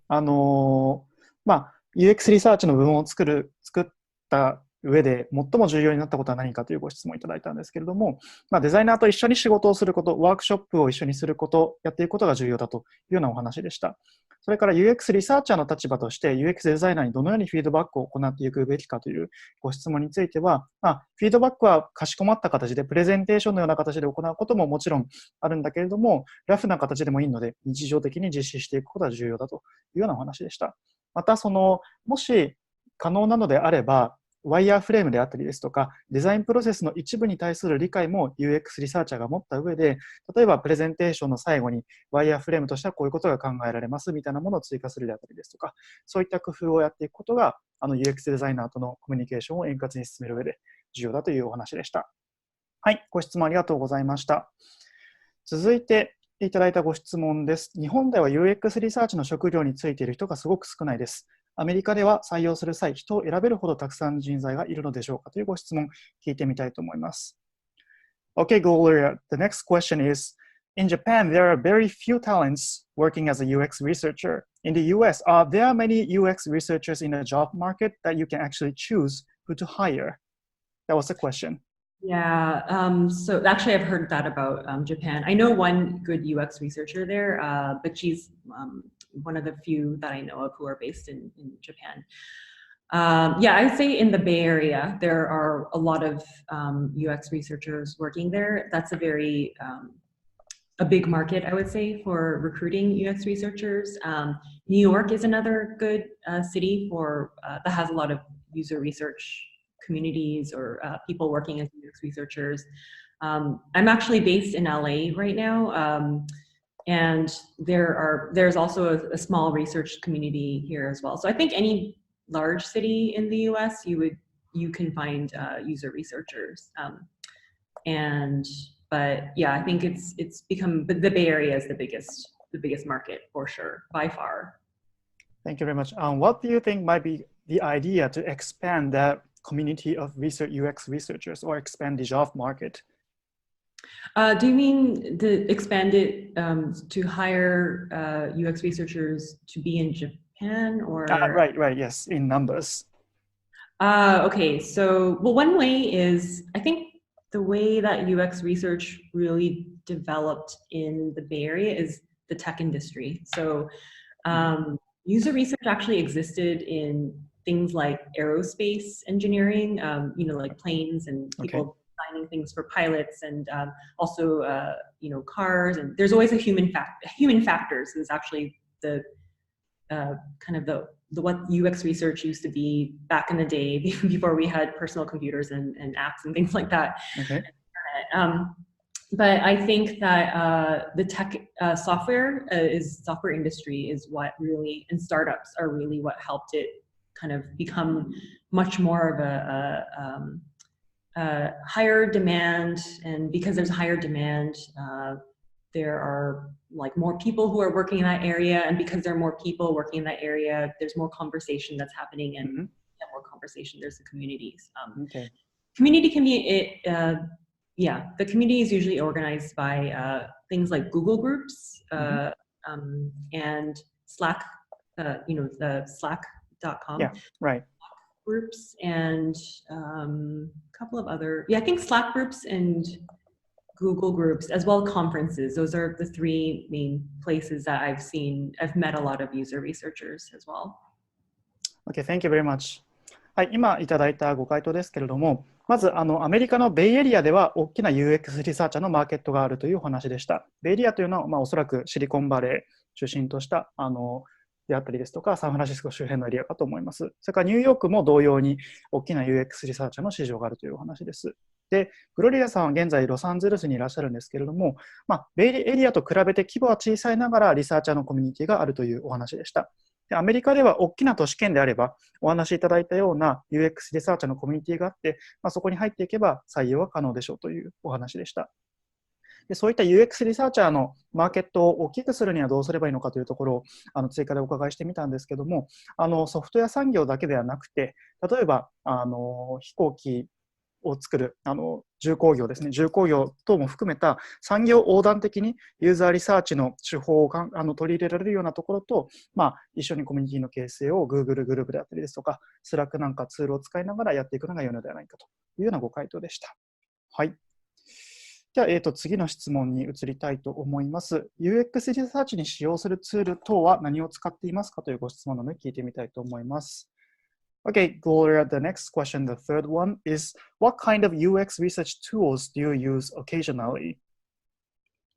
UX リサーチの部門を作った上で最も重要になったことは何かというご質問をいただいたんですけれども、デザイナーと一緒に仕事をすること、ワークショップを一緒にすること、やっていくことが重要だというようなお話でした。それから UX リサーチャーの立場として UX デザイナーにどのようにフィードバックを行っていくべきかというご質問については、フィードバックはかしこまった形でプレゼンテーションのような形で行うことももちろんあるんだけれども、ラフな形でもいいので日常的に実施していくことが重要だというようなお話でした。またもし可能なのであれば、ワイヤーフレームであったりですとか、デザインプロセスの一部に対する理解も UX リサーチャーが持った上で、例えばプレゼンテーションの最後にワイヤーフレームとしてはこういうことが考えられますみたいなものを追加するであったりですとか、そういった工夫をやっていくことが、UX デザイナーとのコミュニケーションを円滑に進める上で重要だというお話でした。はい、ご質問ありがとうございました。続いていただいたご質問です。日本では UX リサーチの職業についている人がすごく少ないです。アメリカでは採用する際、人を選べるほどたくさん人材がいるのでしょうかというご質問聞いてみたいと思います。Okay, Gloria, the next question is, in Japan, there are very few talents working as a UX researcher. In the US, are there many UX researchers in the job market that you can actually choose who to hire? That was the question. Yeah, so actually I've heard that about Japan. I know one good UX researcher there, but she's one of the few that I know of who are based in Japan. Yeah, I would say in the Bay Area, there are a lot of UX researchers working there. That's a big market, I would say, for recruiting UX researchers. New York is another good city that has a lot of user research communities or people working as UX researchers. I'm actually based in LA right now, and there's also a small research community here as well. So I think any large city in the US, you can find user researchers. But yeah, I think it's become, but the Bay Area is the biggest market for sure, by far. Thank you very much. What do you think might be the idea to expand that community of UX researchers or expand the job market? Do you mean to expand it to hire UX researchers to be in Japan or? Right, yes, in numbers. Okay, so well, one way is, I think the way that UX research really developed in the Bay Area is the tech industry. So user research actually existed in things like aerospace engineering, like planes and people designing things for pilots, and also cars. And there's always a human factors is actually the kind of the what UX research used to be back in the day before we had personal computers and apps and things like that. Okay. But I think that the tech software industry is what really, and startups are really what helped it kind of become much more of a higher demand. And because there's higher demand, there are like more people who are working in that area, and because there are more people working in that area, there's more conversation that's happening, and more conversation, there's the communities. Community can be the community is usually organized by things like Google groups and Slack, the Slack.com. Yeah, right. Groups and a couple of other, I think Slack groups and Google groups, as well as conferences. Those are the three main places that I've met a lot of user researchers as well. Okay, thank you very much. はい、今いただいたご回答ですけれども、まずアメリカのベイエリアでは大きな UX リサーチャーのマーケットがあるというお話でした。ベイエリアというのは、おそらくシリコンバレー中心としたであったりですとか、サンフランシスコ周辺のエリアかと思います。それからニューヨークも同様に大きな UX リサーチャーの市場があるというお話です。で、グロリアさんは現在ロサンゼルスにいらっしゃるんですけれども、ベイエリアと比べて規模は小さいながらリサーチャーのコミュニティがあるというお話でした。で、アメリカでは大きな都市圏であれば、お話しいただいたような UX リサーチャーのコミュニティがあって、そこに入っていけば採用は可能でしょうというお話でした。で、そういった UX リサーチャーのマーケットを大きくするにはどうすればいいのかというところを追加でお伺いしてみたんですけども、ソフトウェア産業だけではなくて、例えば飛行機を作る重工業ですね、重工業等も含めた産業横断的にユーザーリサーチの手法を取り入れられるようなところと、一緒にコミュニティの形成を Google グループであったりですとか、Slack なんかツールを使いながらやっていくのが良いのではないかというようなご回答でした。はい。では、次の質問に移りたいと思います。UX リサーチに使用するツール等は何を使っていますかというご質問なので聞いてみたいと思います。Okay, Gloria, the next question, the third one is, what kind of UX research tools do you use occasionally?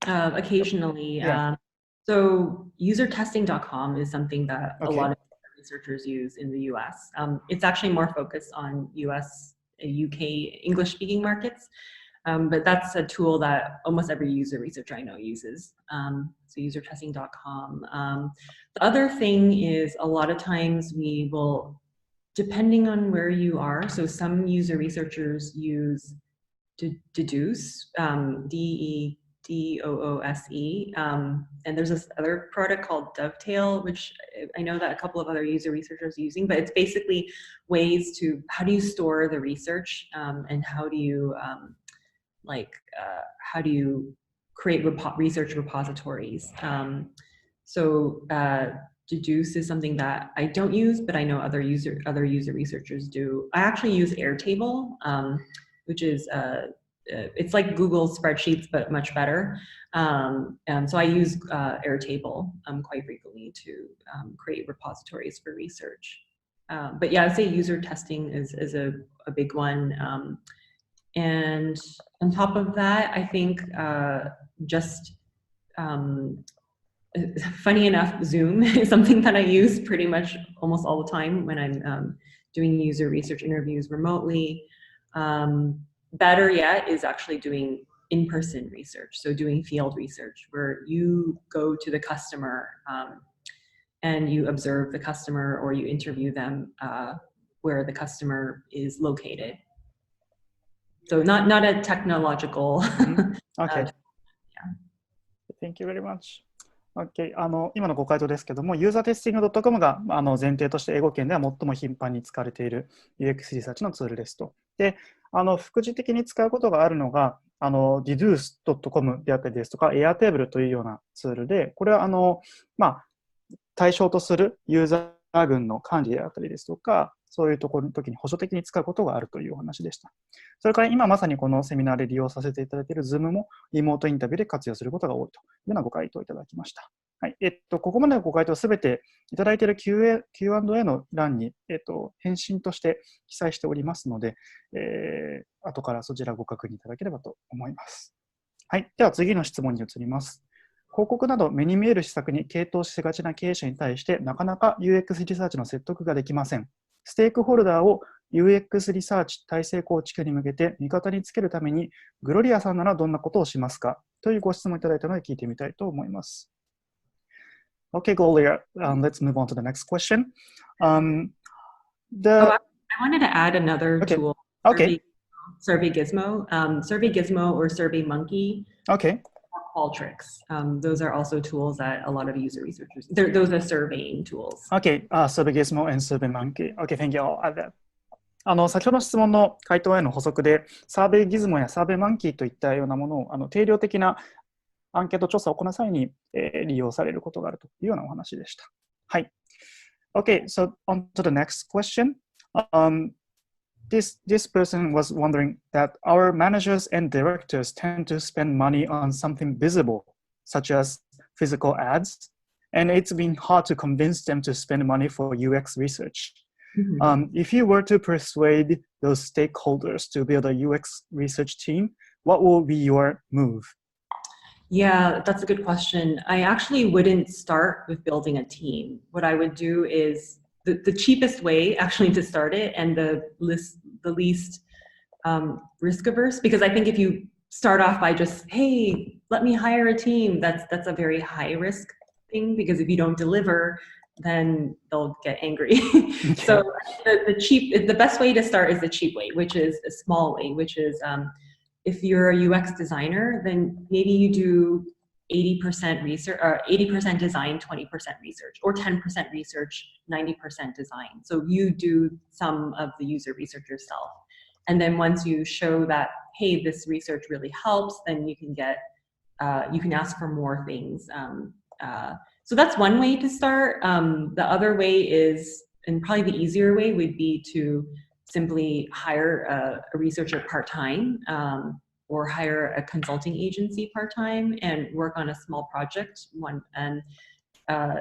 Occasionally. Yeah. So usertesting.com is something that a lot of researchers use in the US. It's actually more focused on US, UK, English-speaking markets. But that's a tool that almost every user researcher I know uses. So usertesting.com. The other thing is a lot of times we will, depending on where you are, so some user researchers use Deduce, DEDOOSE, and there's this other product called Dovetail, which I know that a couple of other user researchers are using, but it's basically ways to, how do you store the research, and how do you, how do you create research repositories? Deduce is something that I don't use, but I know other user researchers do. I actually use Airtable, which is it's like Google spreadsheets, but much better. So I use Airtable quite frequently to create repositories for research. But yeah, I'd say user testing is a big one. And on top of that, I think funny enough, Zoom is something that I use pretty much almost all the time when I'm doing user research interviews remotely. Better yet is actually doing in-person research, so doing field research where you go to the customer and you observe the customer or you interview them where the customer is located. So not a technological. Okay. Thank you very much. Okay. 今のご回答ですけども、Usability.com が前提として英語圏では最も頻繁に使われている UX リサーチのツールですと。で、副次的に使うことがあるのが、Deduce.com であったりですとか、Airtable というようなツールで、これは対象とするユーザー群の管理であったりですとか、そういうところの時に補助的に使うことがあるというお話でした。それから今まさにこのセミナーで利用させていただいている Zoom もリモートインタビューで活用することが多いというようなご回答をいただきました。はい、ここまでのご回答すべていただいている Q&A の欄に、返信として記載しておりますので、後からそちらご確認いただければと思います。はい、では次の質問に移ります。広告など目に見える施策に傾倒しがちな経営者に対してなかなか UX リサーチの説得ができません。ステークホルダーを UX リサーチ体制構築に向けて味方につけるために、グロリアさんならどんなことをしますかというご質問いただいたので聞いてみたいと思います。Okay, Gloria, let's move on to the next question. I wanted to add another tool. Okay. Survey Gizmo. Survey Gizmo or Survey Monkey. Okay. Qualtrics. Those are also tools that a lot of user researchers, those are surveying tools. Okay, Survey Gizmo and Survey Monkey. Okay, thank you. I'll add that. 先ほどの質問の回答への補足で、サーベイギズモやサーベイマンキーといったようなものを定量的なアンケート調査を行う際に、利用されることがあるというようなお話でした。はい。Okay, so on to the next question. This person was wondering that our managers and directors tend to spend money on something visible, such as physical ads, and it's been hard to convince them to spend money for UX research. If you were to persuade those stakeholders to build a UX research team, what will be your move? Yeah, that's a good question. I actually wouldn't start with building a team. What I would do is the cheapest way actually to start it and the least risk averse, because I think if you start off by just, hey, let me hire a team, that's a very high risk thing, because if you don't deliver, then they'll get angry. So the best way to start is the cheap way, which is a small way, which is if you're a UX designer, then maybe you do 80% research, or 80% design, 20% research, or 10% research, 90% design. So you do some of the user research yourself. And then once you show that, hey, this research really helps, then you can ask for more things. So that's one way to start. The other way is, and probably the easier way would be to simply hire a researcher part-time, or hire a consulting agency part-time and work on a small project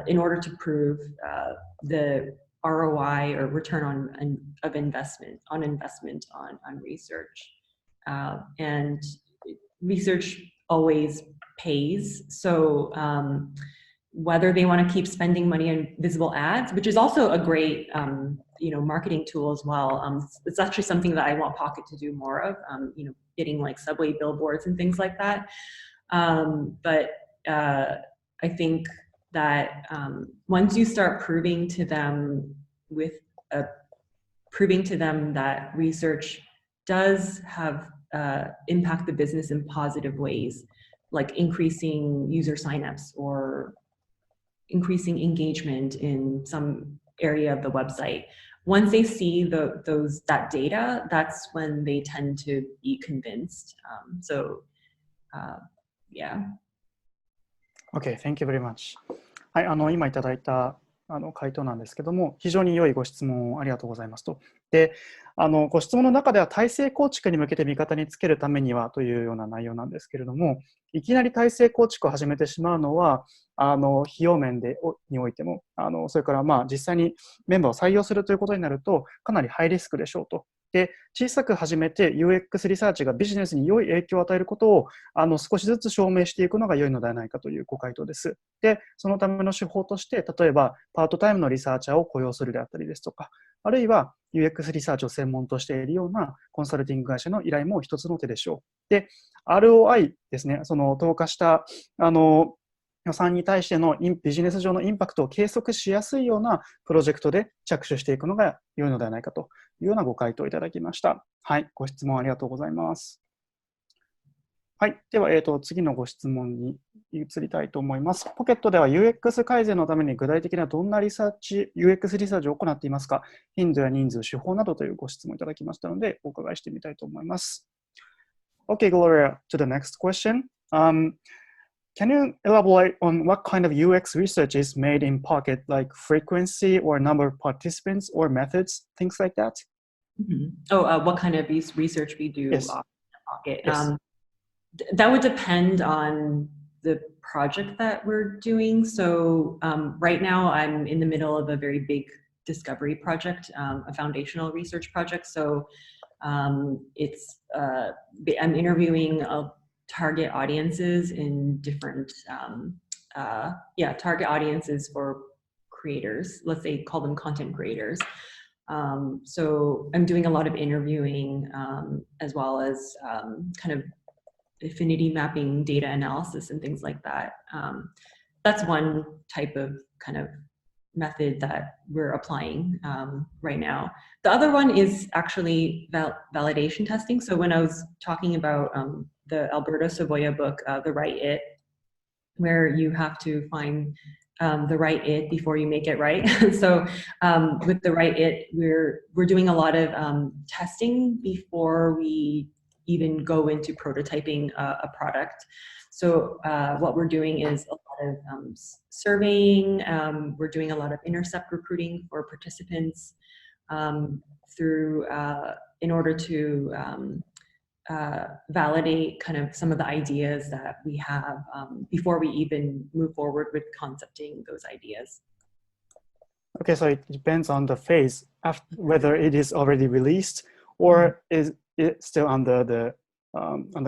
in order to prove the ROI or return of investment on research. And research always pays. So whether they want to keep spending money on visible ads, which is also a great marketing tool as well. It's actually something that I want Pocket to do more of, getting like subway billboards and things like that. But I think that once you start proving to them that research does have impact the business in positive ways, like increasing user signups or increasing engagement in some area of the website. Once they see that data, that's when they tend to be convinced. Yeah. Okay, thank you very much. はい、今いただいた回答なんですけども、非常に良いご質問をありがとうございますと。で、ご質問の中では体制構築に向けて味方につけるためにはというような内容なんですけれども、いきなり体制構築を始めてしまうのは、費用面においても、それから実際にメンバーを採用するということになると、かなりハイリスクでしょうと。で、小さく始めて UX リサーチがビジネスに良い影響を与えることを少しずつ証明していくのが良いのではないかというご回答です。で、そのための手法として、例えばパートタイムのリサーチャーを雇用するであったりですとか、あるいは UX リサーチを専門としているようなコンサルティング会社の依頼も一つの手でしょう。で、ROI ですね、その投下した予算に対してのビジネス上のインパクトを計測しやすいようなプロジェクトで着手していくのが良いのではないかというようなご回答をいただきました。はい、ご質問ありがとうございます。はい、では、次のご質問に移りたいと思います。ポケットでは UX 改善のために具体的などんなUX リサーチを行っていますか？頻度や人数、手法などというご質問いただきましたので、お伺いしてみたいと思います。Okay, Gloria, to the next question. Can you elaborate on what kind of UX research is made in Pocket, like frequency or number of participants or methods, things like that? What kind of research we do Yes. in Pocket? Yes. That would depend on the project that we're doing. So right now I'm in the middle of a very big discovery project, a foundational research project. So I'm interviewing target audiences in different, target audiences for creators. Let's say call them content creators. So I'm doing a lot of interviewing as well as kind of affinity mapping, data analysis, and things like that. That's one type of kind of method that we're applying right now. The other one is actually validation testing. So when I was talking about the Alberto Savoya book, The Right It, where you have to find the right it before you make it right. So with The Right It, we're doing a lot of testing before we even go into prototyping a product. So what we're doing is a lot of surveying. We're doing a lot of intercept recruiting for participants in order to validate kind of some of the ideas that we have before we even move forward with concepting those ideas. Okay, so it depends on the phase, whether it is already released or is it still under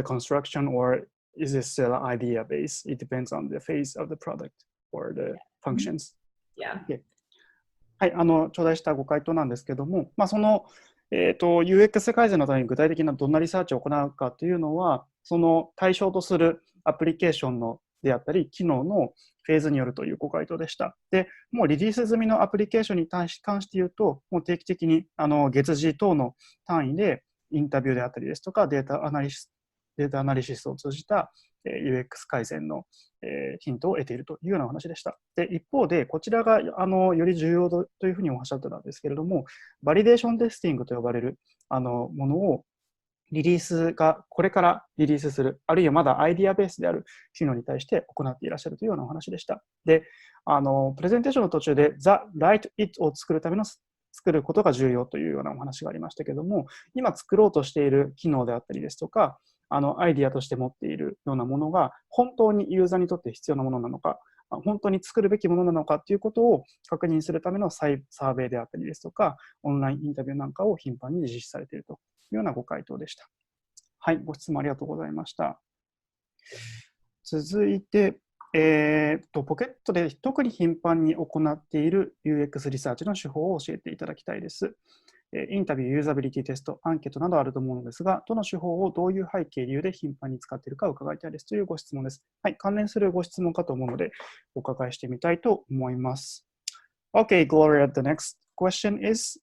construction, or is it still idea based? It depends on the phase of the product or the functions. Yeah. Okay. はい、頂戴したご回答なんですけども、そのUX 改善のために具体的などんなリサーチを行うかというのは、その対象とするアプリケーションのであったり、機能のフェーズによるというご回答でした。で、もうリリース済みのアプリケーションに関して言うと、もう定期的に月次等の単位でインタビューであったりですとか、データアナリシスを通じた UX 改善のヒントを得ているというようなお話でした。で、一方で、こちらがより重要というふうにおっしゃってたんですけれども、バリデーションテスティングと呼ばれるものをリリースがこれからリリースする、あるいはまだアイディアベースである機能に対して行っていらっしゃるというようなお話でした。で、プレゼンテーションの途中で The Right It を作るための作ることが重要というようなお話がありましたけれども、今作ろうとしている機能であったりですとか、アイディアとして持っているようなものが本当にユーザーにとって必要なものなのか、本当に作るべきものなのかということを確認するためのサーベイであったりですとか、オンラインインタビューなんかを頻繁に実施されているというようなご回答でした。はい、ご質問ありがとうございました。続いて、ポケットで特に頻繁に行っている UX リサーチの手法を教えていただきたいです。インタビュー、ユーザビリティテスト、アンケートなどあると思うのですが、どの手法をどういう背景、理由で頻繁に使っているか伺いたいですというご質問です。はい、関連するご質問かと思うので、お伺いしてみたいと思います。Okay, Gloria, the next question is,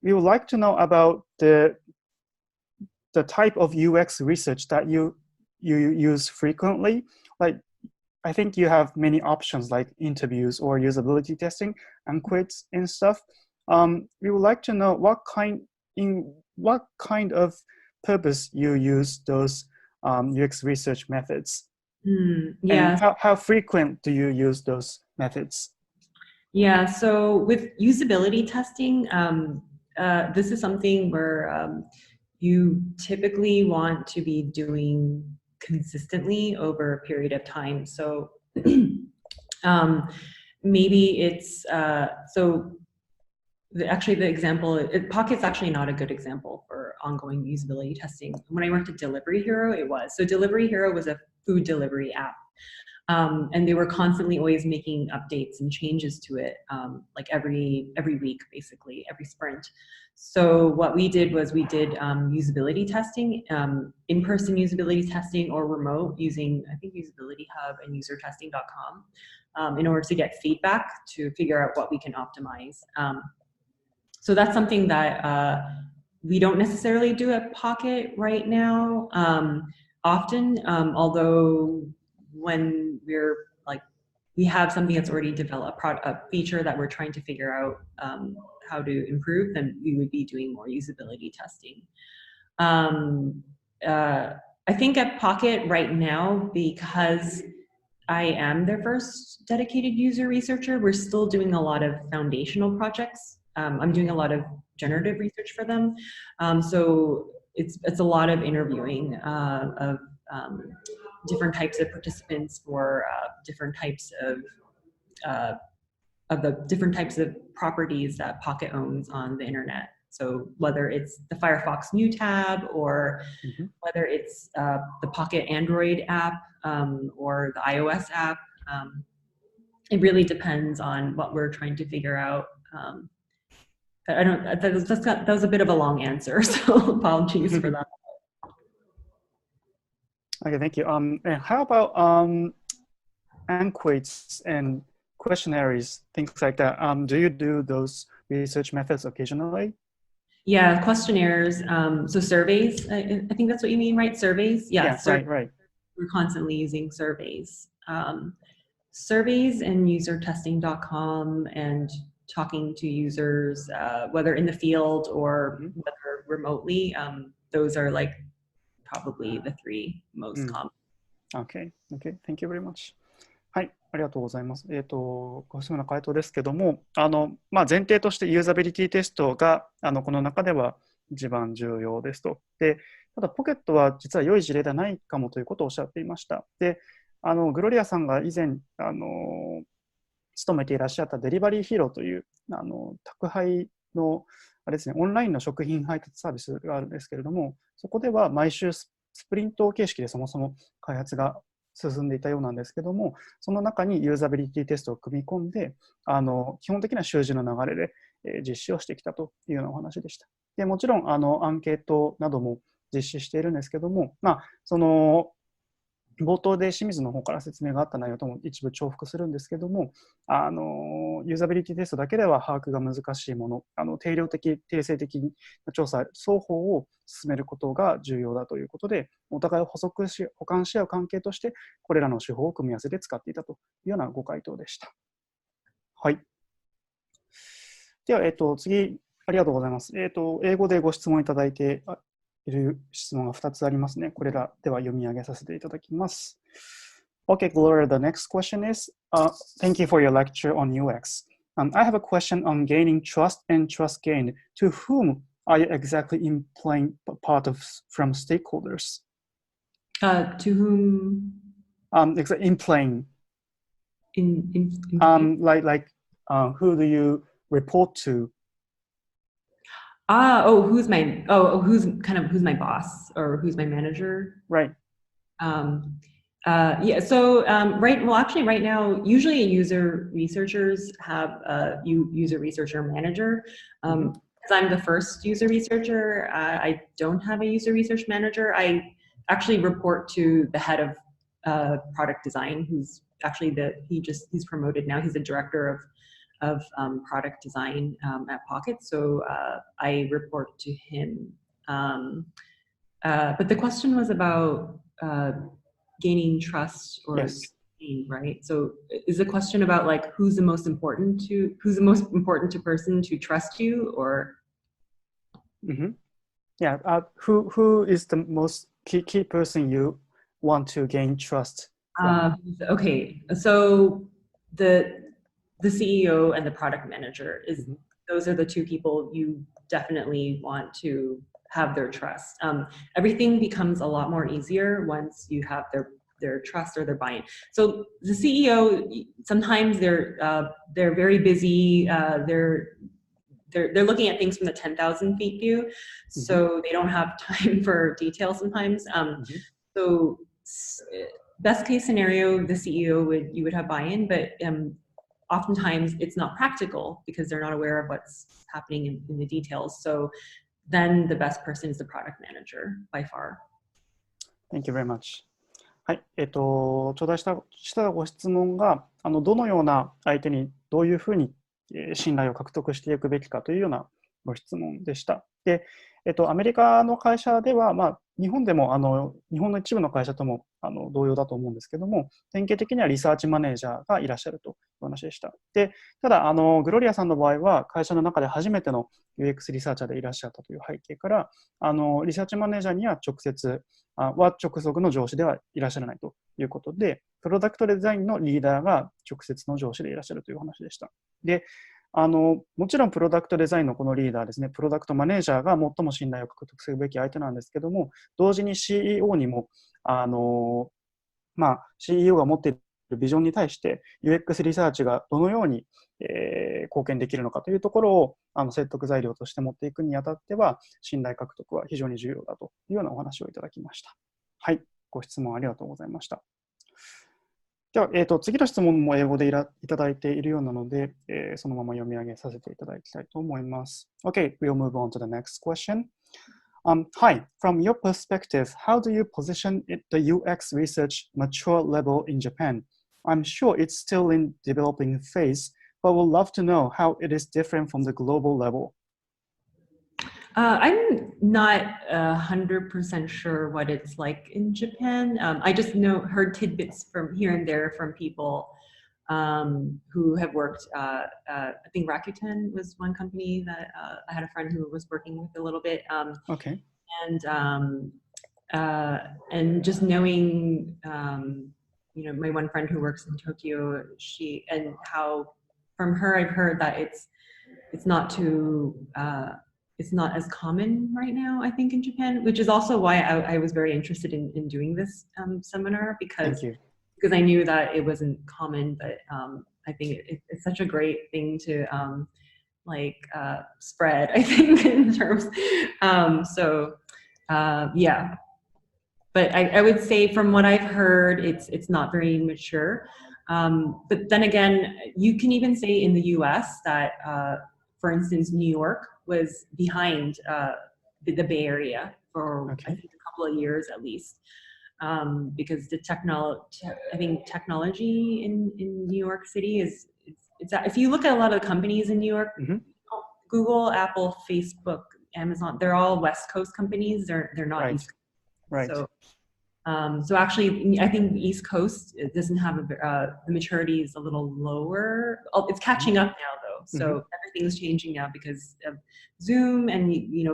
we would like to know about the type of UX research that you use frequently. Like, I think you have many options like interviews or usability testing and quiz and stuff. We would like to know what kind of purpose you use those UX research methods. Yeah. And how frequent do you use those methods? Yeah. So with usability testing, this is something where you typically want to be doing consistently over a period of time. So maybe it's actually the example, Pocket's actually not a good example for ongoing usability testing. When I worked at Delivery Hero, it was. So Delivery Hero was a food delivery app. And they were constantly always making updates and changes to it, like every week, basically, every sprint. So what we did was we did usability testing, in-person usability testing or remote using, I think, Usability Hub and usertesting.com in order to get feedback to figure out what we can optimize. So that's something that we don't necessarily do at Pocket right now often, although when we're like, we have something that's already developed, a feature that we're trying to figure out how to improve, then we would be doing more usability testing. I think at Pocket right now, because I am their first dedicated user researcher, we're still doing a lot of foundational projects. I'm doing a lot of generative research for them. So it's a lot of interviewing of different types of participants for different types of the different types of properties that Pocket owns on the internet. So whether it's the Firefox New tab or whether it's the Pocket Android app or the iOS app, it really depends on what we're trying to figure out. That was a bit of a long answer, so apologies for that. Okay, thank you. And how about enquests and questionnaires, things like that? Do you do those research methods occasionally? Yeah, questionnaires. So surveys. I think that's what you mean, right? Surveys. Yeah, right. We're constantly using surveys. Surveys and usertesting.com and talking to users, whether in the field or whether remotely. Those are like probably the three most common. Okay, thank you very much. はい、ありがとうございます。ご質問の回答ですけども、前提としてユーザビリティテストがこの中では一番重要ですと。で、ただポケットは実は良い事例ではないかもということをおっしゃっていました。で、グロリアさんが以前勤めていらっしゃったデリバリーヒーローという宅配のあれですね、オンラインの食品配達サービスがあるんですけれども、そこでは毎週スプリント形式でそもそも開発が進んでいたようなんですけども、その中にユーザビリティテストを組み込んで、基本的な習字の流れで実施をしてきたというようなお話でした。でもちろんアンケートなども実施しているんですけども、その冒頭で清水の方から説明があった内容とも一部重複するんですけども、ユーザビリティテストだけでは把握が難しいもの、定量的、定性的な調査、双方を進めることが重要だということで、お互いを補完し合う関係として、これらの手法を組み合わせて使っていたというようなご回答でした。はい。では、次、ありがとうございます。英語でご質問いただいている質問が2つありますね。これらでは読み上げさせていただきます。Okay, Gloria, the next question is, thank you for your lecture on UX. I have a question on gaining trust and trust gained. To whom are you exactly implying part of from stakeholders? To whom? Implying. Who do you report to? Who's my boss or who's my manager? Right. Right now, usually user researchers have a user researcher manager. Because I'm the first user researcher, I don't have a user research manager. I actually report to the head of product design, who's actually he's promoted now. He's the director of product design at Pocket. So I report to him. But the question was about gaining trust or yes. Right? So is the question about like who's the most important to person to trust you or? Yeah. Who is the most key person you want to gain trust from? Okay. So the CEO and the product manager those are the two people you definitely want to have their trust. Everything becomes a lot more easier once you have their trust or their buy-in. So the CEO, sometimes they're very busy. They're looking at things from the 10,000 feet view, so they don't have time for detail sometimes. So best case scenario, the CEO you would have buy-in, but oftentimes it's not practical because they're not aware of what's happening in the details. So then the best person is the product manager by far. Thank you very much. はい、頂戴したご質問が、どのような相手にどういうふうに信頼を獲得していくべきかというようなご質問でした。で、アメリカの会社では、日本でも日本の一部の会社とも同様だと思うんですけども、典型的にはリサーチマネージャーがいらっしゃるという話でした。で、ただグロリアさんの場合は会社の中で初めての UX リサーチャーでいらっしゃったという背景から、リサーチマネージャーには直属の上司ではいらっしゃらないということで、プロダクトデザインのリーダーが直接の上司でいらっしゃるという話でした。で、もちろんプロダクトデザインのこのリーダーですね、プロダクトマネージャーが最も信頼を獲得するべき相手なんですけども、同時に CEO にもCEO が持っているビジョンに対して UX リサーチがどのように、貢献できるのかというところを説得材料として持っていくにあたっては、信頼獲得は非常に重要だというようなお話をいただきました。はい、ご質問ありがとうございました。では、次の質問も英語でいただいているようなので、そのまま読み上げさせていただきたいと思います。Okay, we'll move on to the next question. Hi, from your perspective, how do you position the UX research mature level in Japan? I'm sure it's still in developing phase, but would love to know how it is different from the global level. I'm not 100% sure what it's like in Japan. I just heard tidbits from here and there from people who have worked. I think Rakuten was one company that I had a friend who was working with a little bit. Okay. And just knowing, my one friend who works in Tokyo, from her I've heard that it's not as common right now, I think, in Japan, which is also why I was very interested in doing this seminar, because I knew that it wasn't common, but I think it's such a great thing to spread, I think, in terms. Yeah. But I would say from what I've heard, it's not very mature. But then again, you can even say in the US that, for instance, New York was behind the Bay Area for I think a couple of years at least. because I think technology in New York City it's if you look at a lot of the companies in New York, Google, Apple, Facebook, Amazon, they're all West Coast companies. They're not East Coast. Right. So actually, I think East Coast doesn't have the maturity is a little lower. Oh, it's catching up now, though. So everything's changing now because of Zoom and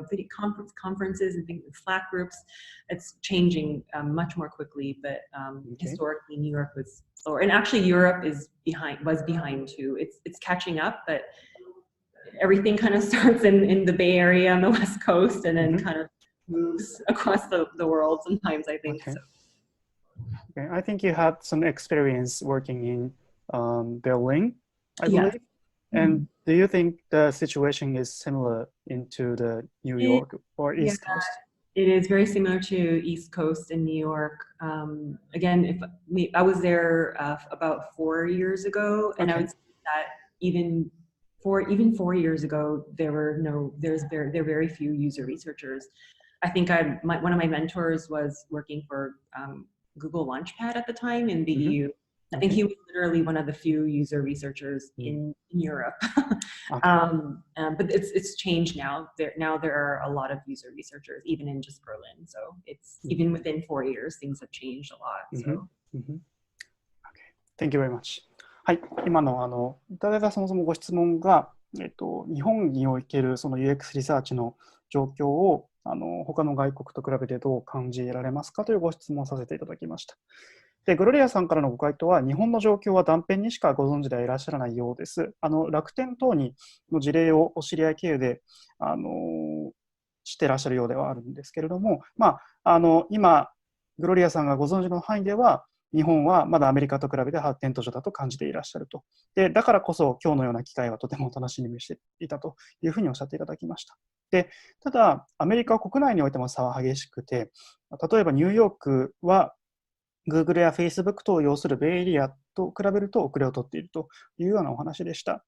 video conferences and things, Slack groups. It's changing much more quickly. But historically, New York was slower, and actually Europe was behind too. It's catching up, but everything kind of starts in the Bay Area on the West Coast, and then kind of moves across the world sometimes, I think. Okay. Okay. I think you had some experience working in Berlin, I believe. And do you think the situation is similar into the New York or East Coast? It is very similar to East Coast in New York. Again, I was there about 4 years ago, and I would say that even 4 years ago, there were very few user researchers. I think one of my mentors was working for Google Launchpad at the time in the EU. I think he was literally one of the few user researchers in Europe. But it's changed now. There are a lot of user researchers, even in just Berlin. So it's even within 4 years, things have changed a lot. So. Okay. Thank you very much. はい、今のいただいたそもそもご質問が、日本におけるその UX リサーチの状況を他の外国と比べてどう感じられますかというご質問をさせていただきました。で、グロリアさんからのご回答は、日本の状況は断片にしかご存知ではいらっしゃらないようです。楽天等の事例をお知り合い経由でしてらっしゃるようではあるんですけれども、今、グロリアさんがご存知の範囲では、日本はまだアメリカと比べて発展途上だと感じていらっしゃると。で、だからこそ今日のような機会はとても楽しみにしていたというふうにおっしゃっていただきました。で、ただ、アメリカ国内においても差は激しくて、例えばニューヨークは Google や Facebook 等を要するベイエリアと比べると遅れをとっているというようなお話でした。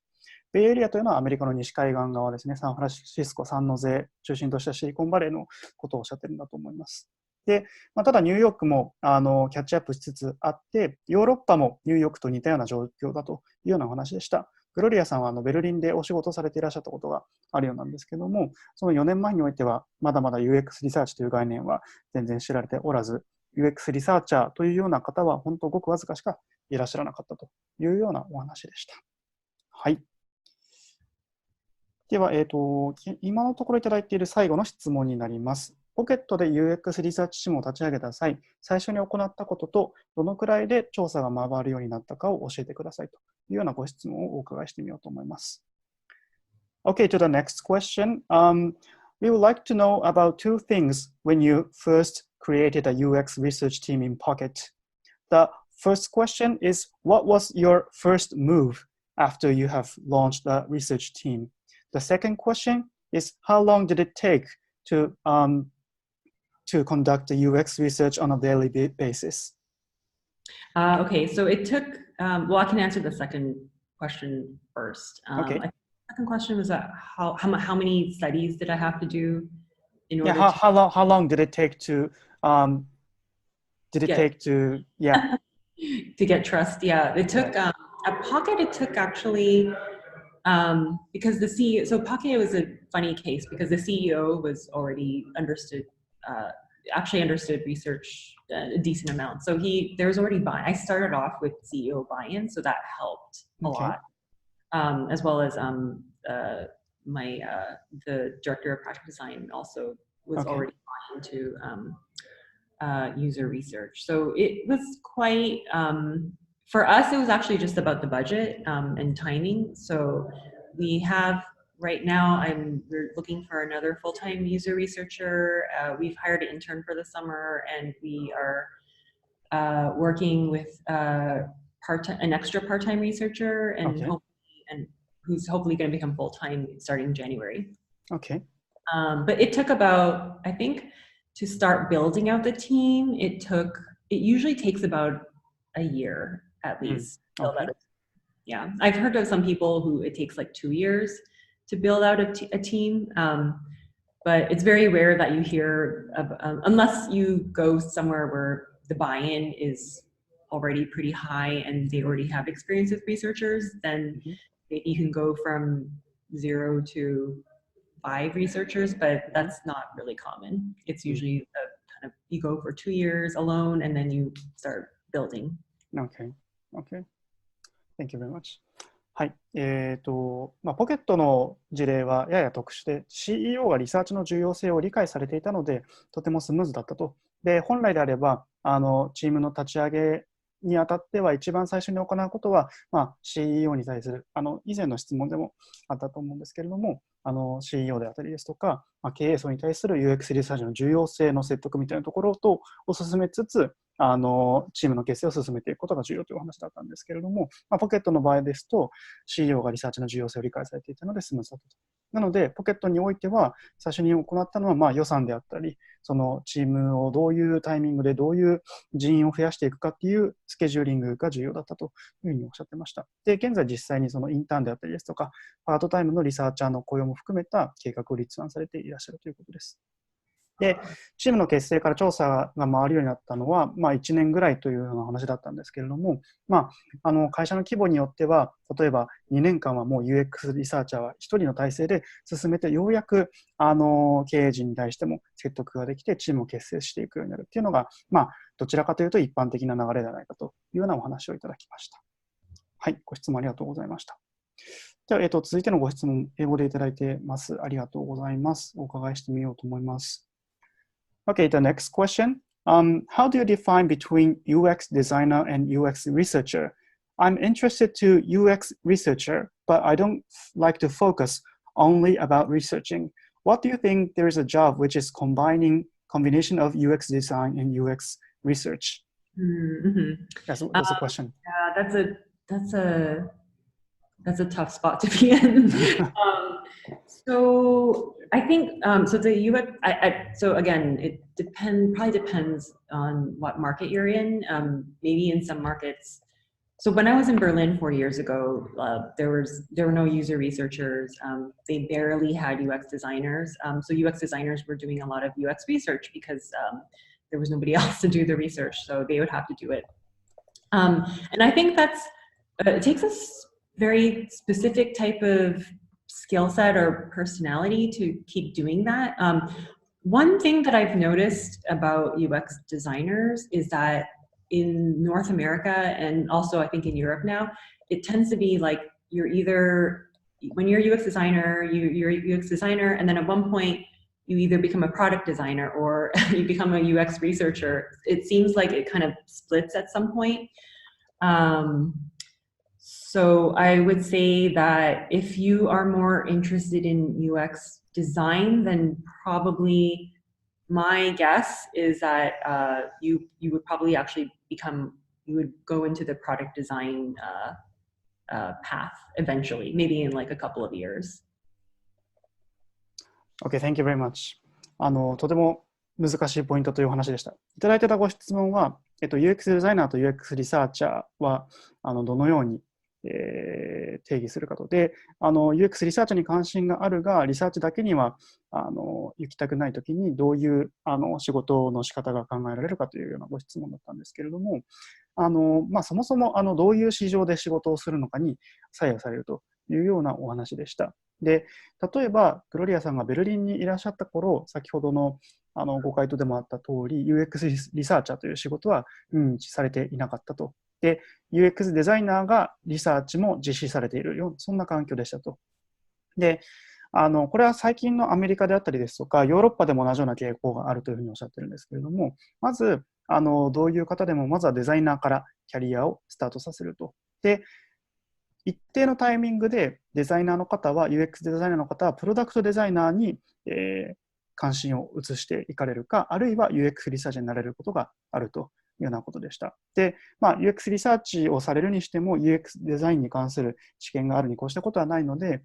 ベイエリアというのはアメリカの西海岸側ですね、サンフランシスコ、サンノゼ中心としたシリコンバレーのことをおっしゃっているんだと思います。で、ただニューヨークもキャッチアップしつつあって、ヨーロッパもニューヨークと似たような状況だというようなお話でした。グロリアさんはベルリンでお仕事されていらっしゃったことがあるようなんですけども、その4年前においては、まだまだ UX リサーチという概念は全然知られておらず、UX リサーチャーというような方は本当ごくわずかしかいらっしゃらなかったというようなお話でした。はい。では、今のところいただいている最後の質問になります。ポケットで UX リサーチチームを立ち上げた際、最初に行ったことと、どのくらいで調査が回るようになったかを教えてくださいというようなご質問をお伺いしてみようと思います。Okay, to the next question. We would like to know about two things when you first created a UX research team in Pocket. The first question is, what was your first move after you have launched a research team? The second question is, how long did it take to conduct the UX research on a daily basis? Okay, so it took, well, I can answer the second question first. Okay. The second question was how many studies did I have to do in order to... How long did it take to, to get trust? Yeah, it took, at Pocket, it took actually, because the CEO, so Pocket was a funny case because the CEO was already understood research a decent amount. So there was already buy-in. I started off with CEO buy-in, so that helped a lot, as well as the director of product design also was already buying into user research. So it was quite, for us, it was actually just about the budget and timing. So we have, right now, we're looking for another full-time user researcher. We've hired an intern for the summer, and we are working with an extra part-time researcher, and who's hopefully going to become full-time starting January. Okay. But it took about, I think, to start building out the team, it usually takes about a year at least. Okay. Yeah, I've heard of some people who it takes like 2 years to build out a team, but it's very rare that you hear of, unless you go somewhere where the buy-in is already pretty high and they already have experience with researchers, then maybe you can go from 0 to 5 researchers, but that's not really common. It's usually you go for 2 years alone and then you start building. Okay. Thank you very much. はい。ポケットの事例はやや特殊で、CEO がリサーチの重要性を理解されていたので、とてもスムーズだったと。で、本来であれば、チームの立ち上げにあたっては、一番最初に行うことは、CEO に対する、以前の質問でもあったと思うんですけれども、CEO であったりですとか、経営層に対する UX リサーチの重要性の説得みたいなところを進めつつ、チームの結成を進めていくことが重要というお話だったんですけれども、ポケットの場合ですと CEO がリサーチの重要性を理解されていたのでスムーズだったと。なので、ポケットにおいては最初に行ったのは予算であったり、そのチームをどういうタイミングでどういう人員を増やしていくかっていうスケジューリングが重要だったというふうにおっしゃってました。で、現在実際にそのインターンであったりですとか、パートタイムのリサーチャーの雇用も含めた計画を立案されていらっしゃるということです。で、チームの結成から調査が回るようになったのは、1年ぐらいというような話だったんですけれども、会社の規模によっては、例えば2年間はもう UX リサーチャーは1人の体制で進めて、ようやく経営陣に対しても説得ができて、チームを結成していくようになるっていうのが、どちらかというと一般的な流れではないかというようなお話をいただきました。はい、ご質問ありがとうございました。では、続いてのご質問、英語でいただいてます。ありがとうございます。お伺いしてみようと思います。Okay, the next question. How do you define between UX designer and UX researcher? I'm interested to UX researcher, but I don't like to focus only about researching. What do you think there is a job which is combination of UX design and UX research? Mm-hmm. That's a question. Yeah, that's a tough spot to be in. So I think so the UX. So again, it probably depends on what market you're in. Maybe in some markets. So when I was in Berlin 4 years ago, there were no user researchers. They barely had UX designers. So UX designers were doing a lot of UX research because there was nobody else to do the research, so they would have to do it. And I think it takes a very specific type of skill set or personality to keep doing that. One thing that I've noticed about UX designers is that in North America and also I think in Europe now, it tends to be like you're either, when you're a UX designer, you're a UX designer, and then at one point you either become a product designer or you become a UX researcher. It seems like it kind of splits at some point. So I would say that if you are more interested in UX design, then probably my guess is that you would probably actually you would go into the product design path eventually, maybe in like a couple of years. Okay, thank you very much. とても難しいポイントというお話でした。いただいてたご質問は、UX デザイナーと UX リサーチャーはどのように定義するかと。で、UX リサーチに関心があるが、リサーチだけには行きたくないときに、どういう仕事の仕方が考えられるかというようなご質問だったんですけれども、そもそもどういう市場で仕事をするのかに左右されるというようなお話でした。で、例えば、グロリアさんがベルリンにいらっしゃった頃、先ほどのご回答でもあった通り、UX リサーチャーという仕事は認知されていなかったと。で、UX デザイナーがリサーチも実施されているような、そんな環境でしたと。で、これは最近のアメリカであったりですとか、ヨーロッパでも同じような傾向があるというふうにおっしゃってるんですけれども、まず、どういう方でも、まずはデザイナーからキャリアをスタートさせると。で、一定のタイミングでデザイナーの方は、UX デザイナーの方は、プロダクトデザイナーに、関心を移していかれるか、あるいは UX リサーチになれることがあるというようなことでした。で、UX リサーチをされるにしても UX デザインに関する知見があるに越したことはないので、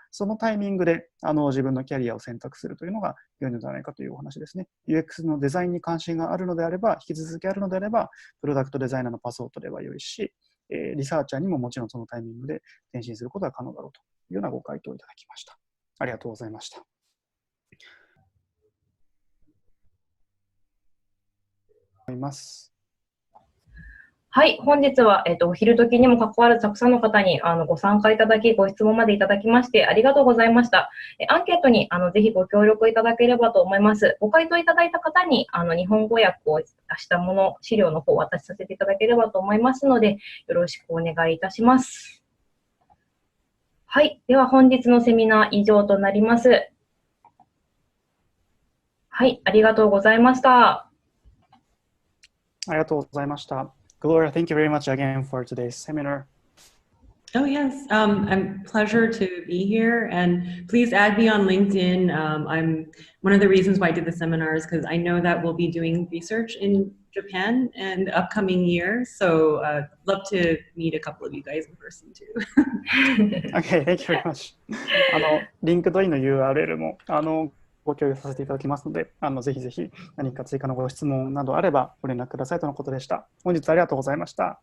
そのタイミングで自分のキャリアを選択するというのが良いのではないかというお話ですね。UX のデザインに関心があるのであれば、引き続きあるのであれば、プロダクトデザイナーのパスを取ればよいし、リサーチャーにももちろんそのタイミングで転身することが可能だろうというようなご回答をいただきました。ありがとうございました。います。はい、本日は、お昼時にも関わらずたくさんの方にご参加いただき、ご質問までいただきましてありがとうございました。アンケートにぜひご協力いただければと思います。ご回答いただいた方に日本語訳をしたもの、資料の方をお渡しさせていただければと思いますので、よろしくお願いいたします。はい、では本日のセミナー以上となります。はい、ありがとうございました。ありがとうございました。Gloria, thank you very much again for today's seminar. Oh, yes. I'm pleasure to be here. And please add me on LinkedIn. I'm one of the reasons why I did the seminar is because I know that we'll be doing research in Japan in the upcoming year. So love to meet a couple of you guys in person too. Okay, thank you very much. リンクドインの URL もご共有させていただきますので、ぜひぜひ何か追加のご質問などあればご連絡くださいとのことでした。本日ありがとうございました。